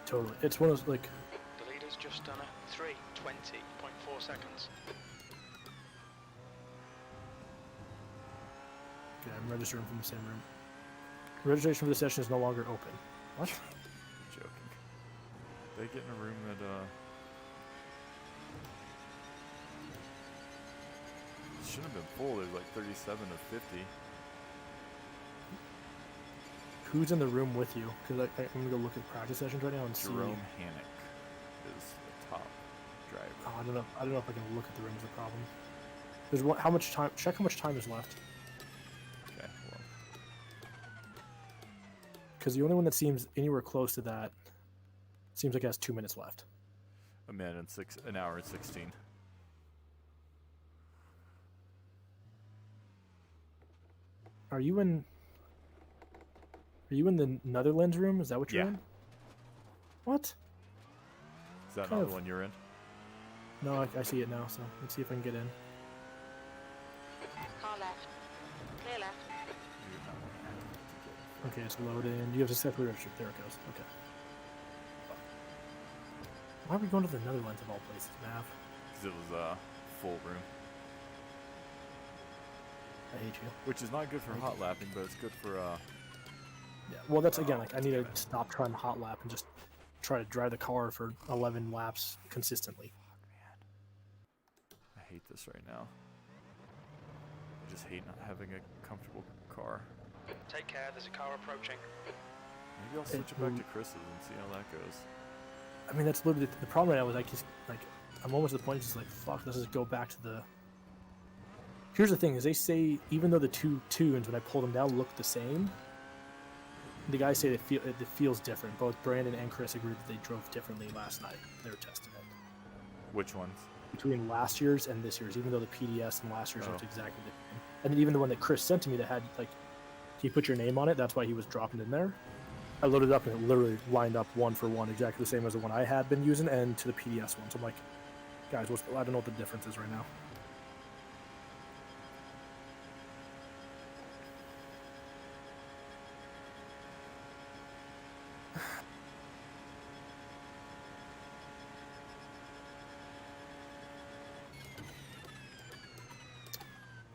Totally. It's one of those, like... The leader's just done a 3:20.4 seconds. Okay, I'm registering from the same room. Registration for the session is no longer open. What? Joking. They get in a room that, shouldn't have been full. There's like 37 of 50. Who's in the room with you? Because I'm going to go look at practice sessions right now and Jerome see... Hannock is the top driver. Oh, I don't know if I can look at the room is the problem. There's one. How much time? Check how much time is left. Okay, well, Because the only one that seems anywhere close to that seems like it has 2 minutes left. an hour and 16. Are you in the Netherlands room? Is that what you're Yeah. in? What? Is that Kind not of- the one you're in? No, I see it now. So let's see if I can get in. Car left. Clear left. Okay, it's loading. You have to separately register. There it goes. Okay. Why are we going to the Netherlands of all places, Mav? Because it was a full room. I hate you. Which is not good for hot lapping, but it's good for, Yeah. Well, that's again like I need to stop trying to hot lap and just try to drive the car for 11 laps consistently. Man. I hate this right now. I just hate not having a comfortable car. Take care, there's a car approaching. Maybe I'll switch it back to Chris's and see how that goes. I mean, that's literally the problem right now. Is I'm almost at the point it's just like fuck. Let's just go back to the. Here's the thing: is they say even though the two tunes when I pull them down look the same, the guys say it feels different. Both Brandon and Chris agree that they drove differently last night. They were testing it. Which ones? between last year's and this year's, even though the PDS and last year's Oh. looked exactly the same. And then even the one that Chris sent to me that had like, he put your name on it. That's why he was dropping in there. I loaded it up and it literally lined up one for one, exactly the same as the one I had been using, and to the PDS one. So I'm like, guys, I don't know what the difference is right now.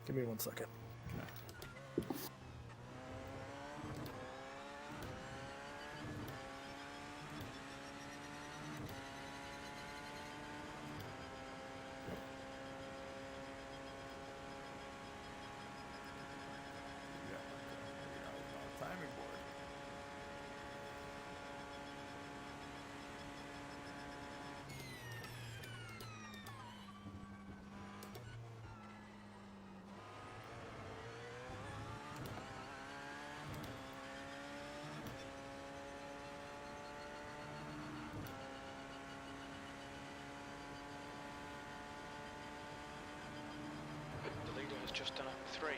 Give me 1 second. Yeah, timing board. The leader has just done a 3:20.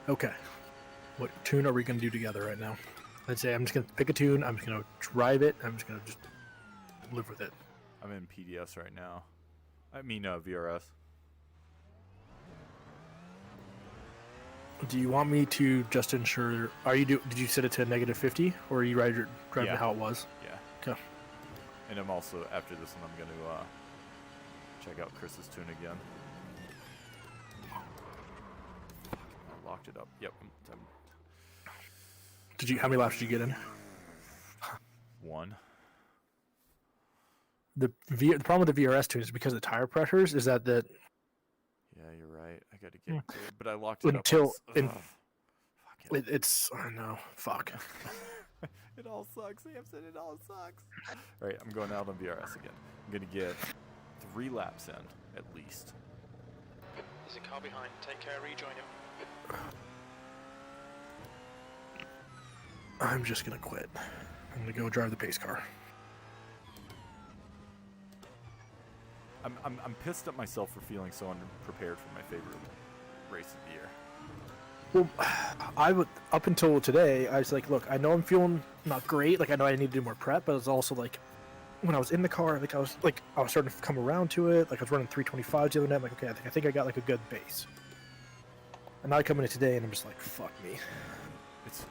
Okay. What tune are we going to do together right now? I'd say I'm just going to pick a tune. I'm just going to drive it. I'm just going to just live with it. I'm in PDS right now. I mean, VRS. Do you want me to just ensure? Did you set it to -50, or are you driving Yeah. it how it was? Yeah. Okay. And I'm also, after this one, I'm going to check out Chris's tune again. I locked it up. Yep. How many laps did you get in? One. The problem with the VRS tune is because of tire pressures. Is that Yeah, you're right. I got to get to it, but I locked it until up. Fuck it. it's I know fuck. It all sucks, Samson. It all sucks. All right, I'm going out on VRS again. I'm going to get 3 laps in, at least. There's a car behind. Take care, rejoin him. I'm just gonna quit. I'm gonna go drive the pace car. I'm pissed at myself for feeling so unprepared for my favorite race of the year. Well, I would up until today. I was like, look, I know I'm feeling not great. Like I know I need to do more prep, but it's also like when I was in the car, like I was starting to come around to it. Like I was running 325s the other night. I'm like, okay, I think I got like a good base. And now I come in today and I'm just like, fuck me.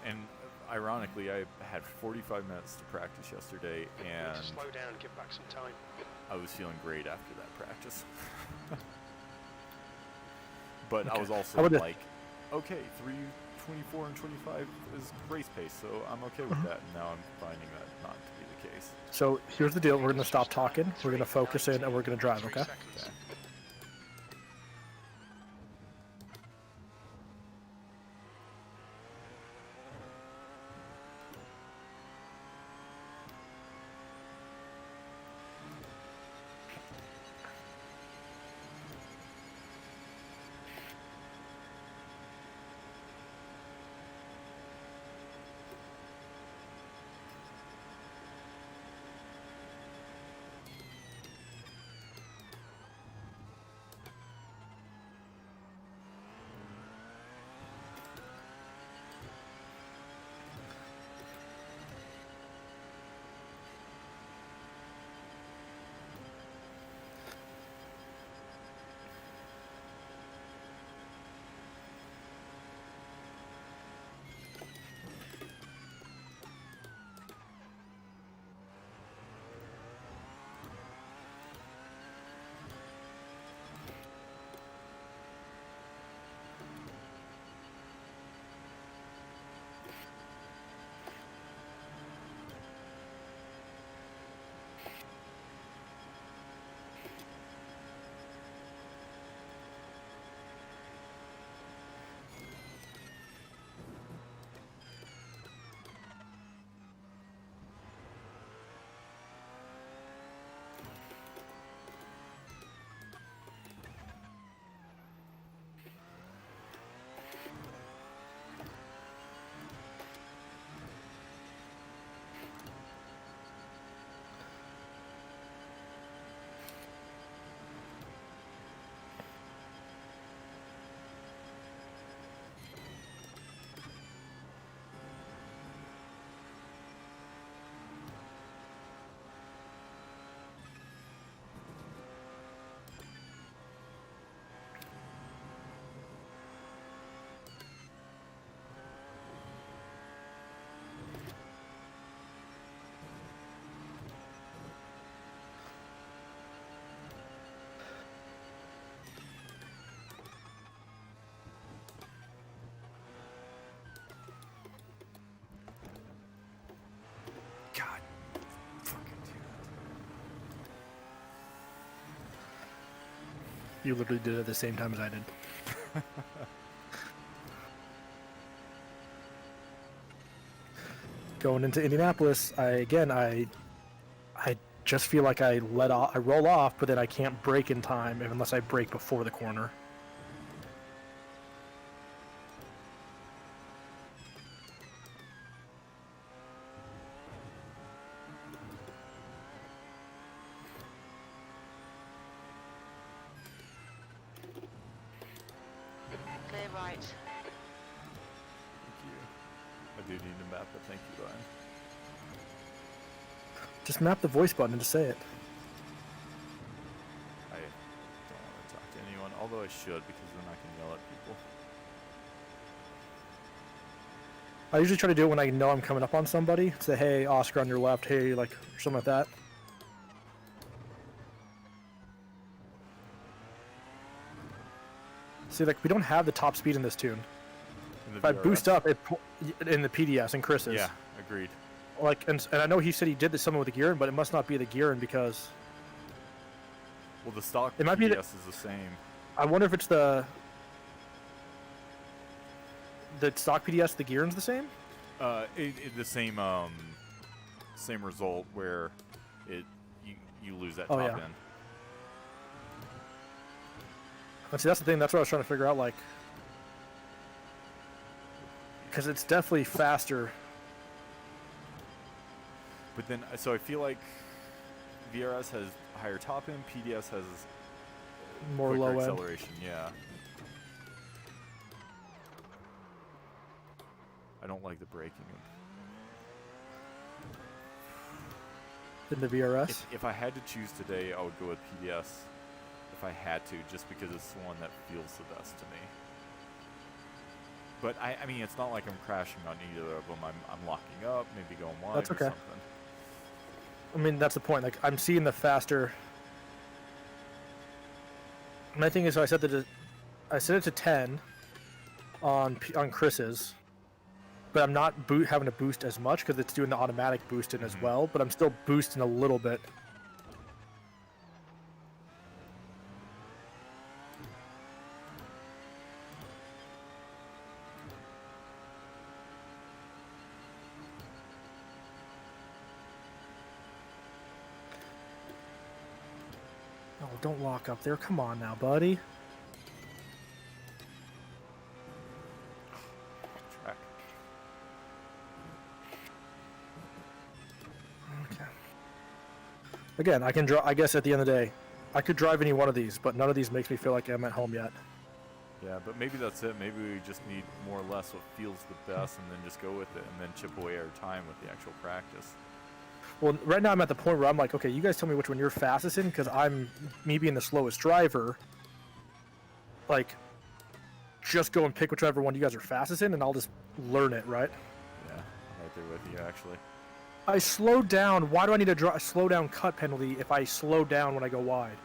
And ironically, I had 45 minutes to practice yesterday, You need to and slow down and give back some time. I was feeling great after that practice. But I Okay. was also like, okay, 3:24 and 25 is race pace, so I'm okay with that. And now I'm finding that not to be the case. So here's the deal. We're gonna stop talking. We're gonna focus in, and we're gonna drive. 3 Okay. seconds. You literally did it at the same time as I did. Going into Indianapolis, I just feel like I roll off, but then I can't brake in time unless I brake before the corner. Clear right. Thank you. I do need to map, but thank you, Ryan. Just map the voice button and just say it. I don't want to talk to anyone, although I should, because then I can yell at people. I usually try to do it when I know I'm coming up on somebody. Say, hey, Oscar on your left, hey, like, or something like that. See, like, we don't have the top speed in this tune. If I boost up, in the PDS and Chris's. Yeah, agreed. Like, and I know he said he did this something with the gearing, but it must not be the gearing because Well, the stock it might be PDS is the same. I wonder if it's the stock PDS, the gearing's the same. The same result where you lose that Oh, top yeah. end. And see, that's the thing. That's what I was trying to figure out, like, because it's definitely faster. But then, so I feel like VRS has higher top end, PDS has More quicker low end. acceleration. Yeah. I don't like the braking. In the VRS. If I had to choose today, I would go with PDS. If I had to, just because it's the one that feels the best to me. But I mean, it's not like I'm crashing on either of them. I'm locking up, maybe going wide That's okay. or something. I mean, that's the point. Like, I'm seeing the faster. My thing is, so I set it to 10 on Chris's, but I'm not having to boost as much because it's doing the automatic boosting as well. But I'm still boosting a little bit. Oh, don't lock up there. Come on now, buddy. Track. Okay. Again, I can draw. I guess at the end of the day, I could drive any one of these, but none of these makes me feel like I'm at home yet. Yeah, but maybe that's it. Maybe we just need more or less what feels the best and then just go with it and then chip away our time with the actual practice. Well, right now I'm at the point where I'm like, okay, you guys tell me which one you're fastest in, because me being the slowest driver, like, just go and pick whichever one you guys are fastest in, and I'll just learn it, right? Yeah, I'm right there with you, actually. I slowed down. Why do I need a slow down cut penalty if I slow down when I go wide?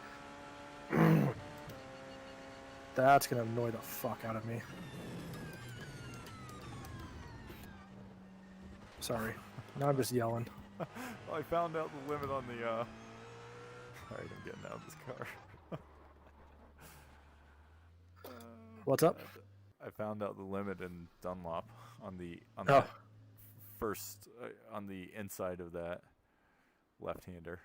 That's going to annoy the fuck out of me. Sorry. Now I'm just yelling. Well, I found out the limit on the, Alright, I'm getting out of this car. What's up? I found out the limit in Dunlop on the first on the inside of that left-hander.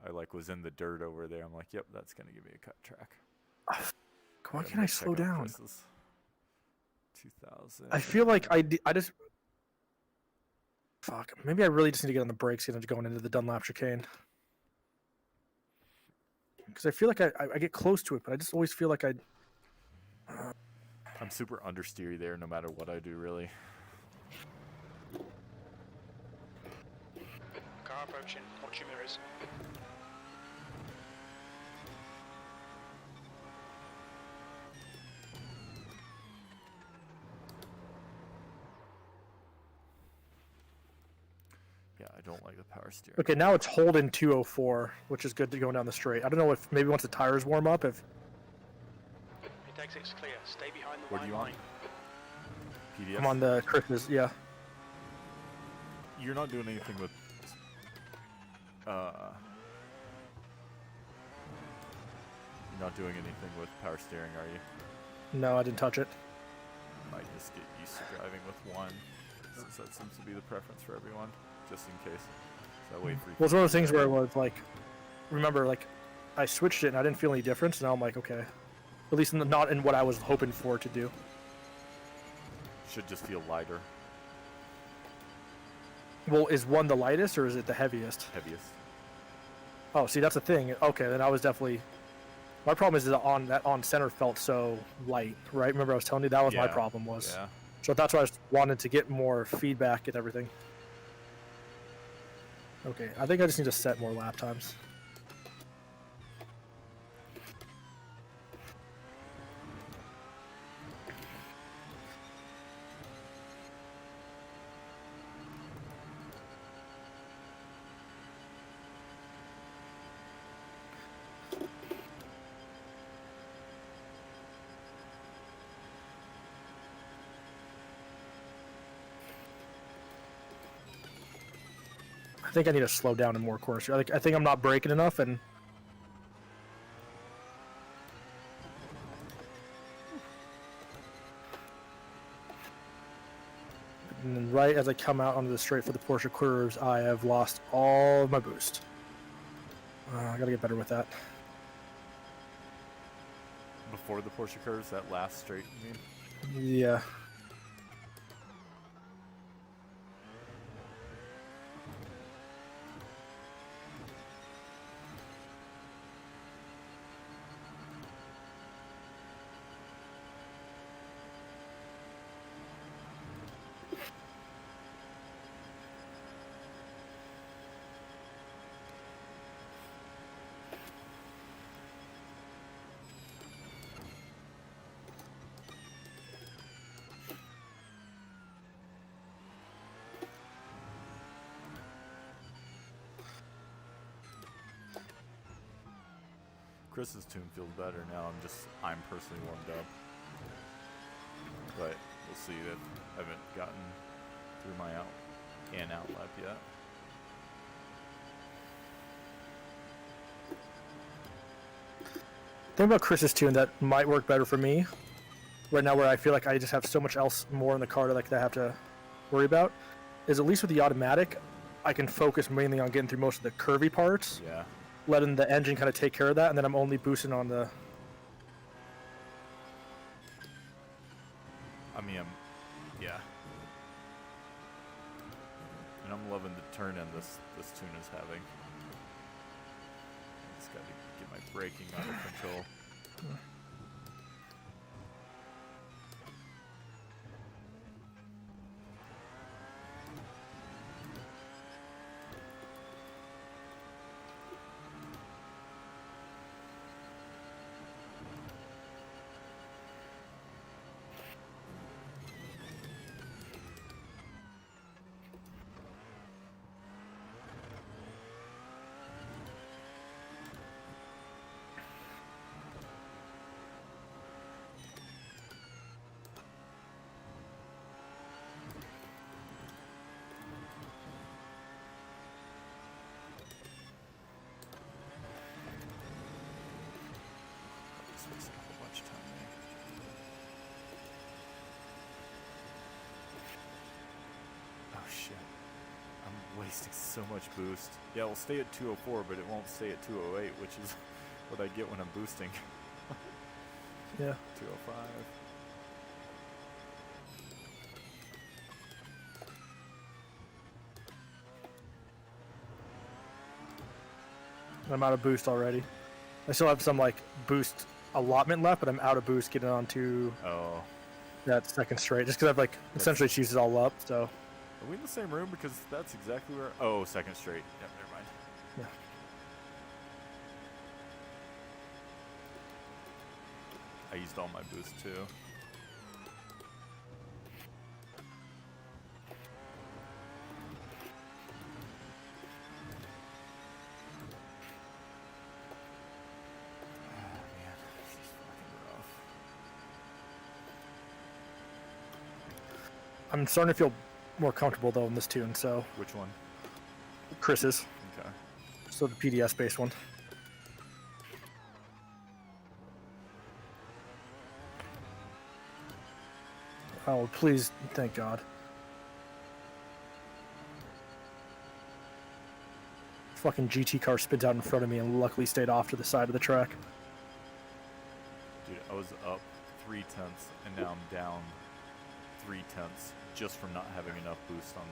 I was in the dirt over there. I'm like, yep, that's gonna give me a cut track. Why can't I slow down? 2000. I feel like I just. Fuck. Maybe I really just need to get on the brakes and going into the Dunlop chicane. Because I feel like I get close to it, but I just always feel like I'm super understeery there no matter what I do, really. Car approaching. Watch your mirrors. Yeah, I don't like the power steering. Okay, now it's holding 204, which is good to going down the straight. I don't know if maybe once the tires warm up, if It exit's clear. Stay behind the What are white you on? line. PDS? I'm on the Christmas, yeah. You're not doing anything with You're not doing anything with power steering, are you? No, I didn't touch it. Might just get used to driving with one, since that seems to be the preference for everyone, just in case. So I wait for you. Well, it's one of those things where it was like, remember, like, I switched it and I didn't feel any difference. Now I'm like, okay, at least not in what I was hoping for it to do. Should just feel lighter, Well, is one the lightest or is it the heaviest? heaviest. Oh, see, that's the thing. Okay, then I was definitely. My problem is that on center felt so light, right? Remember I was telling you that was my Yeah, problem was. Yeah. So that's why I just wanted to get more feedback and everything. Okay, I think I just need to set more lap times. I think I need to slow down in more corners. I think I'm not braking enough, and then right as I come out onto the straight for the Porsche curves, I have lost all of my boost. I gotta get better with that. Before the Porsche curves, that last straight, you mean? Yeah. Chris's tune feels better now. I'm personally warmed up. But we'll see if I haven't gotten through my out and out lap yet. Thing about Chris's tune that might work better for me right now, where I feel like I just have so much else more in the car that I have to worry about, is at least with the automatic, I can focus mainly on getting through most of the curvy parts, Yeah. letting the engine kind of take care of that, and then I'm only boosting on the. I mean, yeah. And I'm loving the turn in this tune is having. Just got to get my braking under control. This wastes a whole bunch of time there. Oh shit. I'm wasting so much boost. Yeah, we'll stay at 204, but it won't stay at 208, which is what I get when I'm boosting. Yeah. 205. I'm out of boost already. I still have some like boost allotment left, but I'm out of boost getting onto Oh. that second straight, just because I've like essentially cheesed it all up. So Are we in the same room? Because that's exactly where... Oh, second straight. Yep, never mind. yeah. I used all my boost too. Oh man, this is fucking rough. I'm starting to feel more comfortable though in this tune. So Which one? Chris's, Okay. so the PDS based one. Oh, please, thank God. Fucking GT car spins out in front of me and luckily stayed off to the side of the track. Dude, I was up 0.3 and now I'm down 0.3 just from not having enough boost on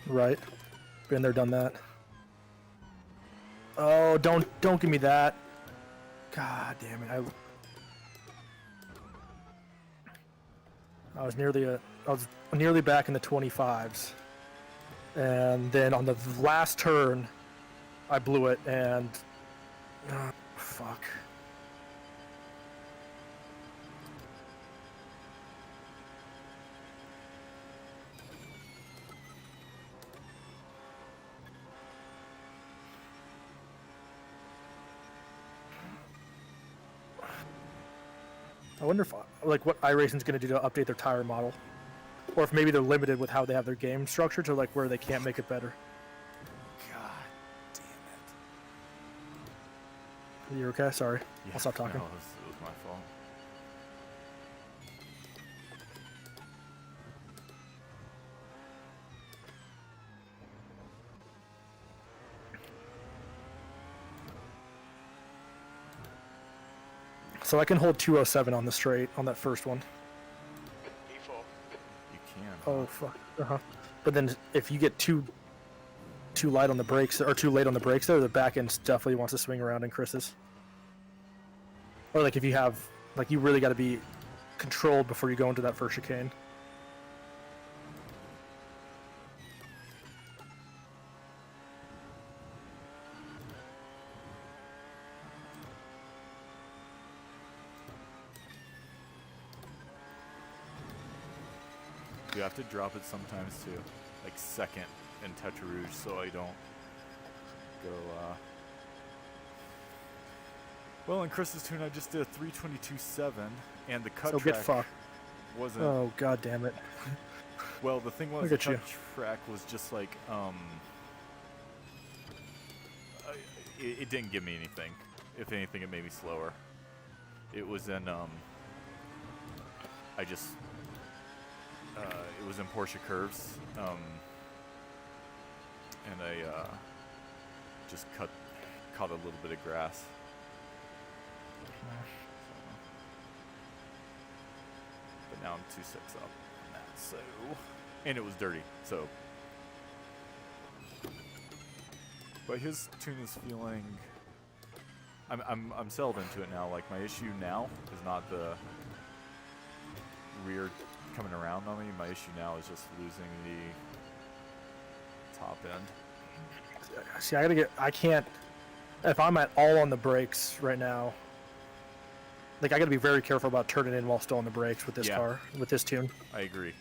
the Right. Been there, done that. Oh, don't give me that. God damn it. I was nearly back in the 25s. And then on the last turn, I blew it and fuck. I wonder if like what iRacing's going to do to update their tire model, or if maybe they're limited with how they have their game structured to like where they can't make it better. God damn it. You okay? Sorry, Yeah, I'll stop talking. No, it was my fault. So I can hold 207 on the straight on that first one. E4. You can. Oh fuck. But then if you get too light on the brakes or too late on the brakes there, the back end definitely wants to swing around in Chris's. Or like if you have like you really got to be controlled before you go into that first chicane. You have to drop it sometimes too, like second and touch a rouge, so I don't go. Well, in Chris's tune, I just did a 322.7, and the cut So track get fucked. wasn't. Oh god damn it. Well, the thing was, Look the at you. cut track was just like it didn't give me anything. If anything, it made me slower. It was in I just. It was in Porsche curves, and I just caught a little bit of grass. But now I'm 2.6 up on that, so, and it was dirty, so. But his tune is feeling. I'm settled into it now. Like my issue now is not the rear coming around on me. My issue now is just losing the top end. See, I can't, if I'm at all on the brakes right now, like I gotta be very careful about turning in while still on the brakes with this car, with this tune. I agree.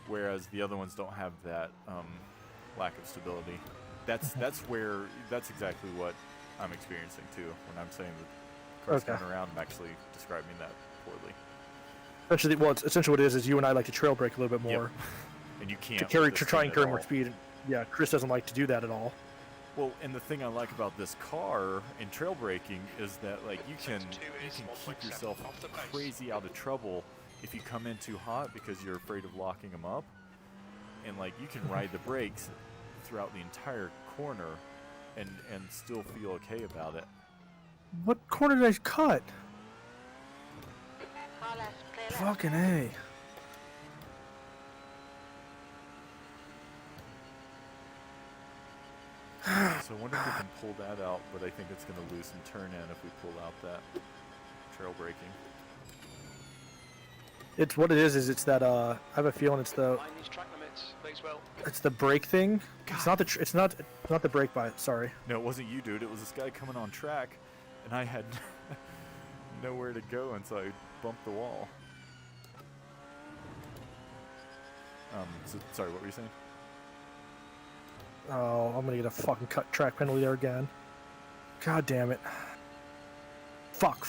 Whereas the other ones don't have that lack of stability. That's exactly what I'm experiencing too. When I'm saying the car's coming around, I'm actually describing that poorly. Essentially, well, it's essentially what it is you and I like to trail brake a little bit more. Yep. And you can't to try and carry more speed. Yeah, Chris doesn't like to do that at all. Well, and the thing I like about this car in trail braking is that like you can keep yourself crazy out of trouble if you come in too hot because you're afraid of locking them up, and like you can ride the brakes throughout the entire corner and still feel okay about it. What corner did I cut? Far left, clear left. Fucking A. So I wonder if we can pull that out, but I think it's going to lose some turn in if we pull out that trail braking. It's what it is it's that I have a feeling it's the Mind these track limits, please, Will. it's the brake thing. It's not the it's not the brake bias. Sorry. No, it wasn't you, dude. It was this guy coming on track, and I had nowhere to go, and so I bumped the wall. So, sorry, what were you saying? Oh, I'm gonna get a fucking cut track penalty there again. God damn it. Fuck.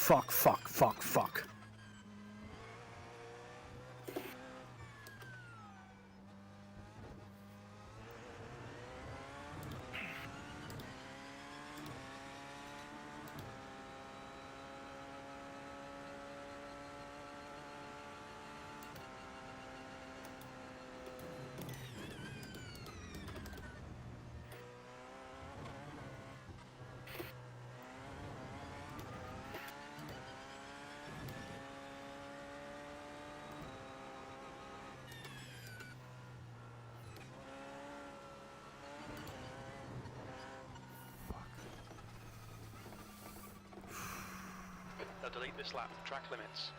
so delete this lap. Track limits.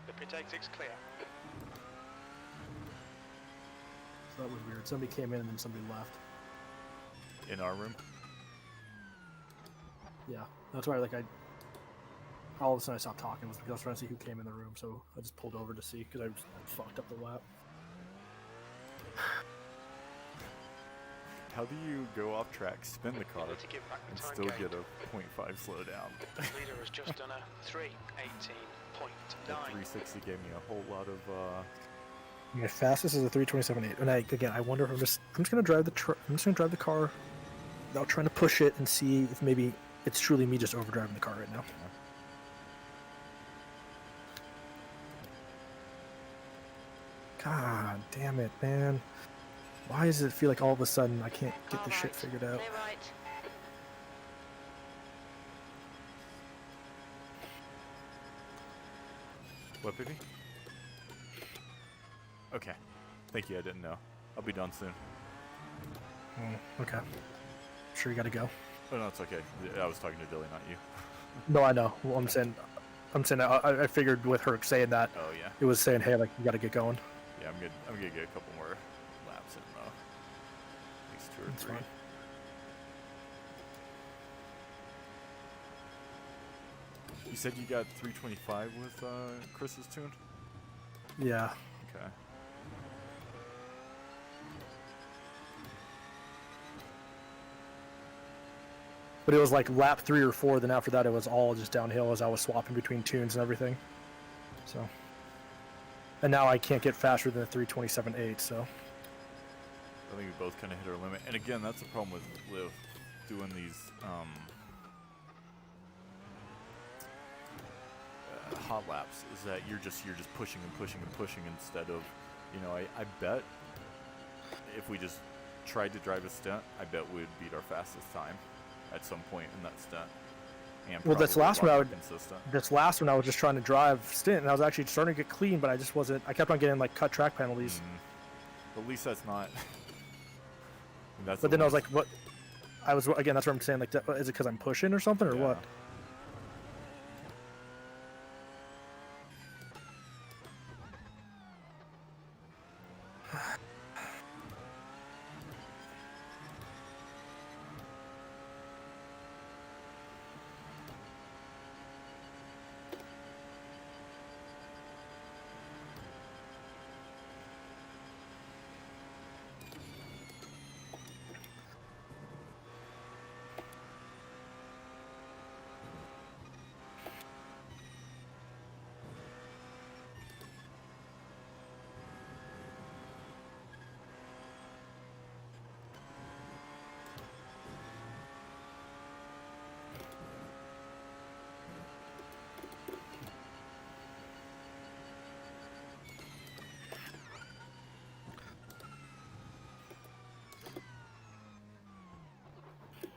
The pit exit's clear. So that was weird. Somebody came in and then somebody left. In our room. Yeah, that's why all of a sudden I stopped talking was because I was trying to see who came in the room, so I just pulled over to see because I was fucked up the lap. How do you go off track, spin the car, To give back the and time still gained. get a 0.5 slowdown? The leader has just done a That 3:18.9. 360 gave me a whole lot of. My fastest is a 3:27.8, and I wonder if I'm just gonna drive the car without trying to push it and see if maybe it's truly me just overdriving the car right now. God damn it, man. Why does it feel like all of a sudden I can't get Car this shit right. figured out? Clear right. What, baby? Okay. Thank you, I didn't know. I'll be done soon. Okay. Sure you gotta go. Oh, no, it's okay. I was talking to Dilly, not you. No, I know. Well, I'm saying I figured with her saying that, Oh, yeah. it was saying, hey, like, you gotta get going. Yeah, I'm gonna get a couple more laps in, though. At least 2 or That's 3. fine. You said you got 325 with Chris's tune? Yeah. Okay. But it was like lap 3 or 4, then after that it was all just downhill as I was swapping between tunes and everything. So. And now I can't get faster than a 3:27.8, so. I think we both kind of hit our limit. And again, that's the problem with doing these hot laps, is that you're just pushing and pushing and pushing instead of, I bet if we just tried to drive a stint, I bet we'd beat our fastest time at some point in that stint. And Well, this probably last one a I lot would. more consistent. This last one I was just trying to drive stint, and I was actually starting to get clean, but I just wasn't. I kept on getting like cut track penalties. At least that's not. That's. But then I was like, what? I was again. That's what I'm saying. Like, is it because I'm pushing or something, or what?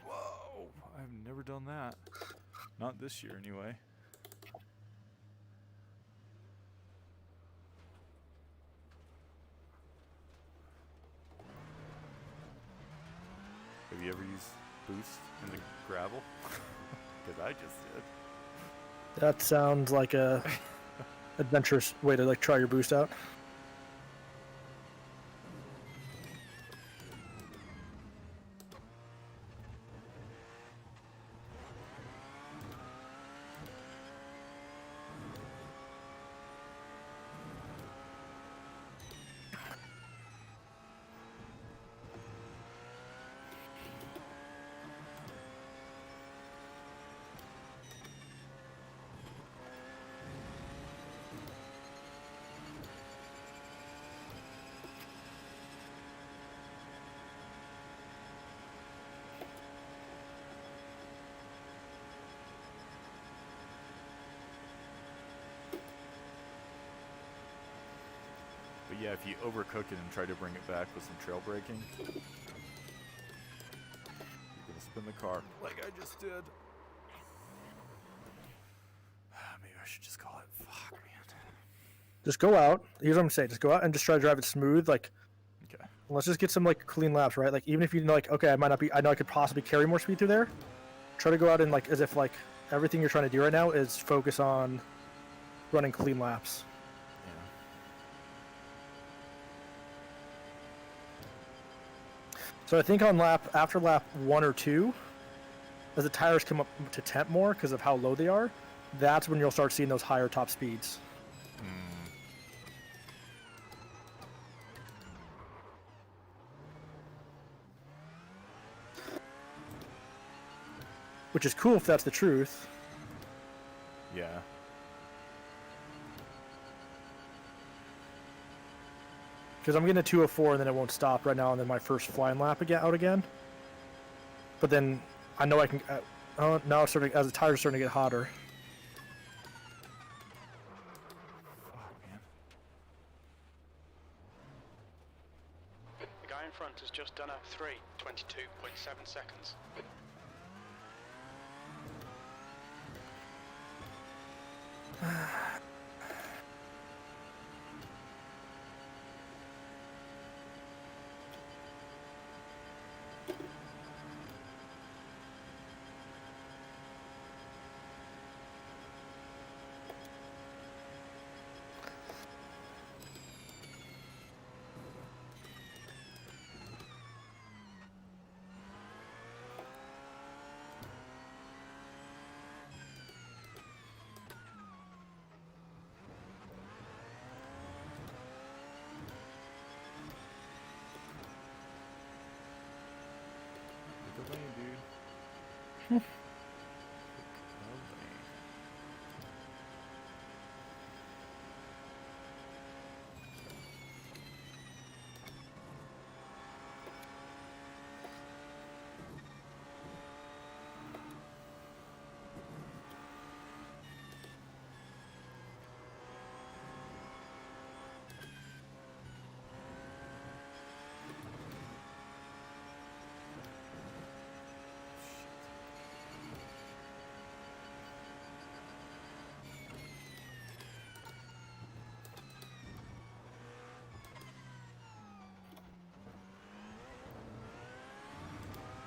Whoa! I've never done that. Not this year, anyway. Have you ever used boost in the gravel? Because I just did. That sounds like a adventurous way to like try your boost out. But yeah, if you overcook it and try to bring it back with some trail braking, you're gonna spin the car like I just did. Maybe I should just call it. Fuck, man. Just go out. Here's what I'm saying. Just go out and just try to drive it smooth. Like, Okay. let's just get some like clean laps, right? Like, even if you know, like, okay, I might not be. I know I could possibly carry more speed through there. Try to go out and like as if like everything you're trying to do right now is focus on running clean laps. Yeah. So I think on after lap 1 or 2, as the tires come up to temp more because of how low they are, that's when you'll start seeing those higher top speeds. Which is cool if that's the truth. Yeah. Because I'm getting a 204 and then it won't stop right now, and then my first flying lap out again. But then I know I can. Oh, now it's starting as the tires are starting to get hotter. Fuck, man. The guy in front has just done a 3:22.7 seconds. Pick a lane, dude. Pick a lane.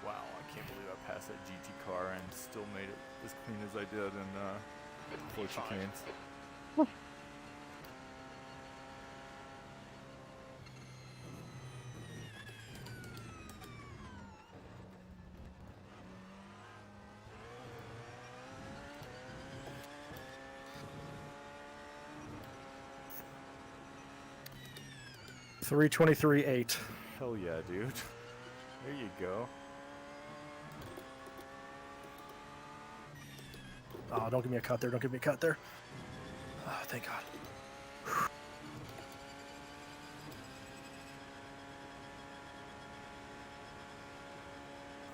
Wow, I can't believe I passed that GT car and still made it as clean as I did in 4 chicanes. .323.8. Hell yeah, dude. There you go. Oh, don't give me a cut there. Don't give me a cut there. Oh, thank God.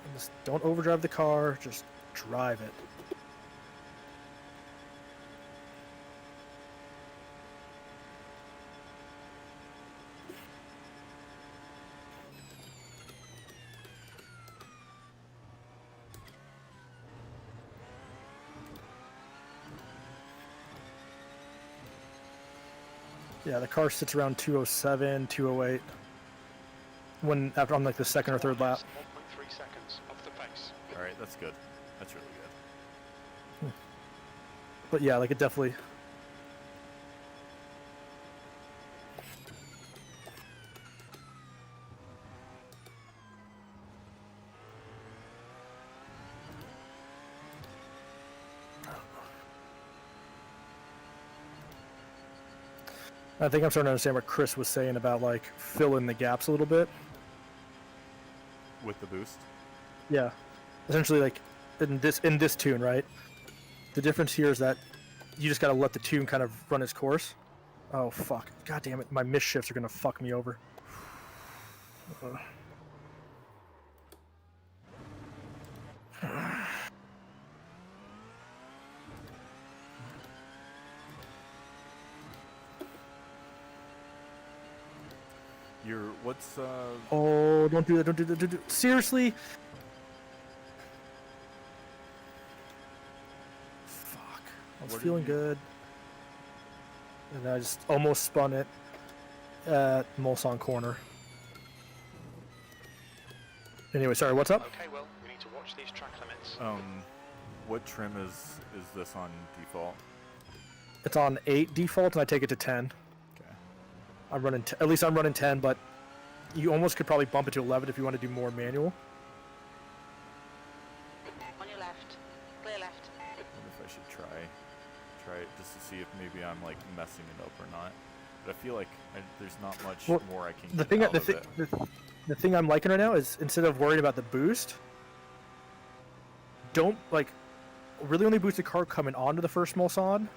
And just don't overdrive the car. Just drive it. Yeah, the car sits around 207, 208. When after on like the second or third lap. 1.3 seconds off the pace. Alright, that's good. That's really good. But yeah, like it definitely. I think I'm starting to understand what Chris was saying about like fill in the gaps a little bit. With the boost. Yeah, essentially like in this tune, right? The difference here is that you just gotta let the tune kind of run its course. Oh fuck! God damn it! My miss shifts are gonna fuck me over. What's Oh, don't do that! Don't do that! Don't do seriously? Fuck! I was What did feeling you- good. And I just almost spun it at Mulsanne corner. Anyway, sorry, what's up? Okay, well, we need to watch these track limits. What trim is this on default? It's on 8 default, and I take it to 10. Okay. I'm running, at least I'm running 10, but you almost could probably bump it to 11 if you want to do more manual. On your left. Clear left. I wonder if I should try it just to see if maybe I'm like messing it up or not. But I feel like there's not much more I can get out of it. The thing I'm liking right now is instead of worrying about the boost, don't like really only boost the car coming onto the first Mulsanne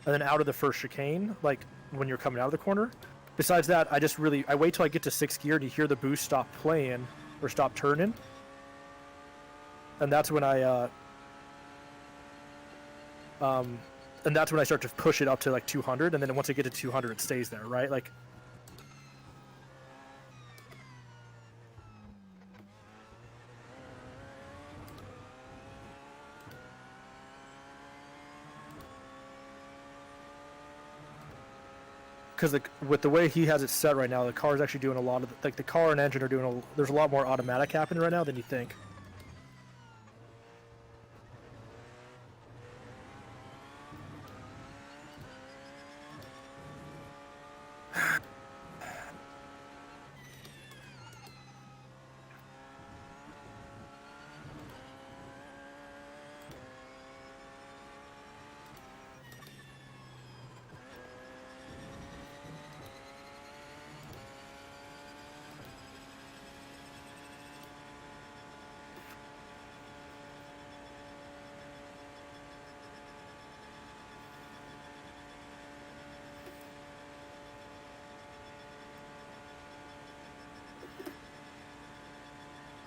and then out of the first chicane, like when you're coming out of the corner. Besides that, I wait till I get to 6th gear and you hear the boost stop playing or stop turning, and that's when and that's when I start to push it up to like 200, and then once I get to 200, it stays there, right? Like. Because with the way he has it set right now, the car is actually doing a lot of the car and engine are doing there's a lot more automatic happening right now than you think.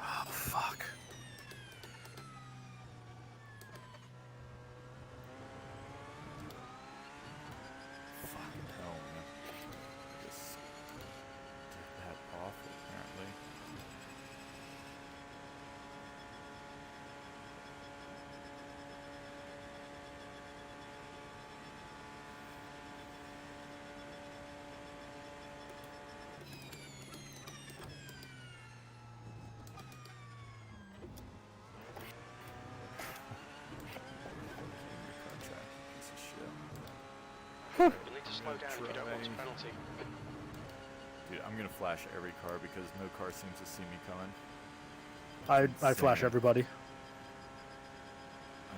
Oh, fuck. Fucking hell, man. I just did that awful, apparently. Piece of shit. You'll need to slow down if you don't want a penalty. Dude, I'm gonna flash every car because no car seems to see me coming. I flash everybody. I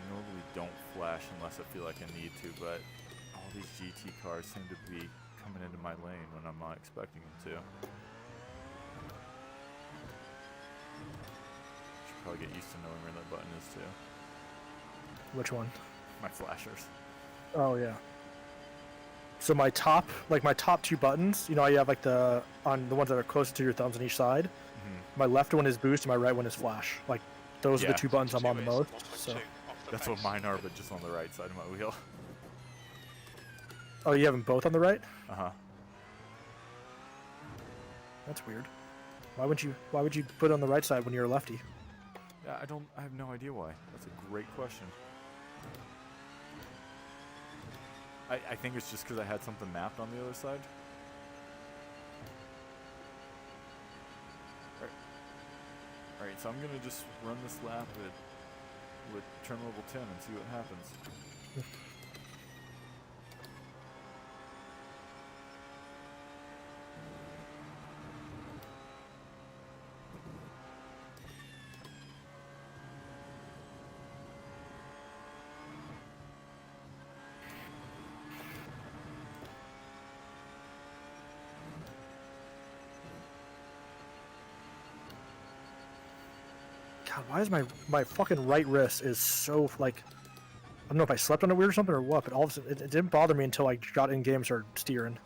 normally don't flash unless I feel like I need to, but all these GT cars seem to be coming into my lane when I'm not expecting them to. Should probably get used to knowing where that button is too. Which one? My flashers. Oh yeah. So my top 2 buttons, you know, you have like the ones that are closest to your thumbs on each side. Mm-hmm. My left one is boost, and my right one is flash. Like those are the Yeah. 2 buttons I'm on the most. 1.2 So. off the That's pace. what mine are, but just on the right side of my wheel. Oh, you have them both on the right? Uh-huh. That's weird. Why would you put it on the right side when you're a lefty? Yeah, I have no idea why. That's a great question. I think it's just because I had something mapped on the other side. Alright, so I'm gonna just run this lap with trim level 10 and see what happens. God, why is my fucking right wrist is so like, I don't know if I slept on it weird or something or what, but all of a sudden it didn't bother me until I got in game and started steering.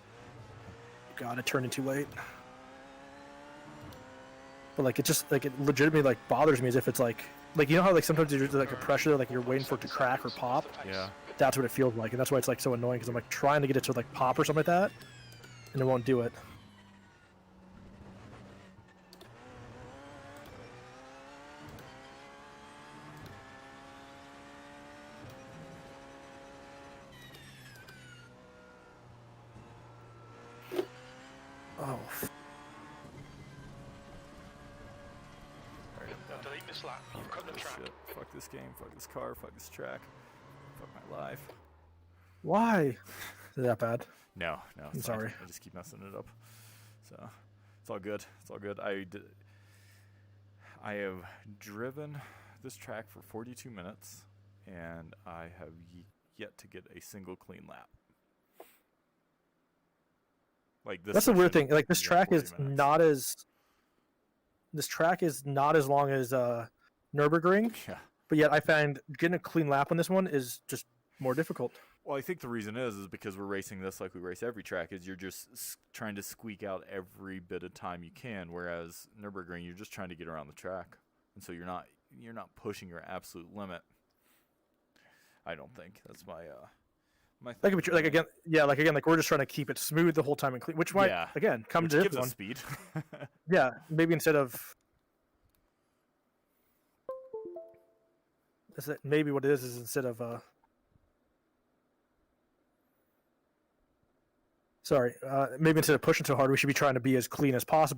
God, it turned in too late. But like it legitimately like bothers me as if it's like you know how like sometimes there's like a pressure like you're waiting for it to crack or pop. Yeah. That's what it feels like, and that's why it's like so annoying because I'm like trying to get it to like pop or something like that, and it won't do it. this lap. You've cut the Fuck this track. shit. Fuck this game. Fuck this car. Fuck this track. Fuck my life. Why? Is it that bad? No, no. I'm sorry. I just keep messing it up. So it's all good. It's all good. I have driven this track for 42 minutes, and I have yet to get a single clean lap. Like this. That's the weird session thing. Like this is track 40 is minutes. not as. This track is not as long as Nürburgring, Yeah. but yet I find getting a clean lap on this one is just more difficult. Well, I think the reason is because we're racing this like we race every track. Is you're just trying to squeak out every bit of time you can, whereas Nürburgring you're just trying to get around the track, and so you're not pushing your absolute limit. I don't think that's my my. Like, like again, like we're just trying to keep it smooth the whole time and clean, which might Yeah. again come Which to this gives one. us speed. Yeah, maybe instead of. Maybe what it is instead of. Sorry, maybe instead of pushing so hard, we should be trying to be as clean as possible.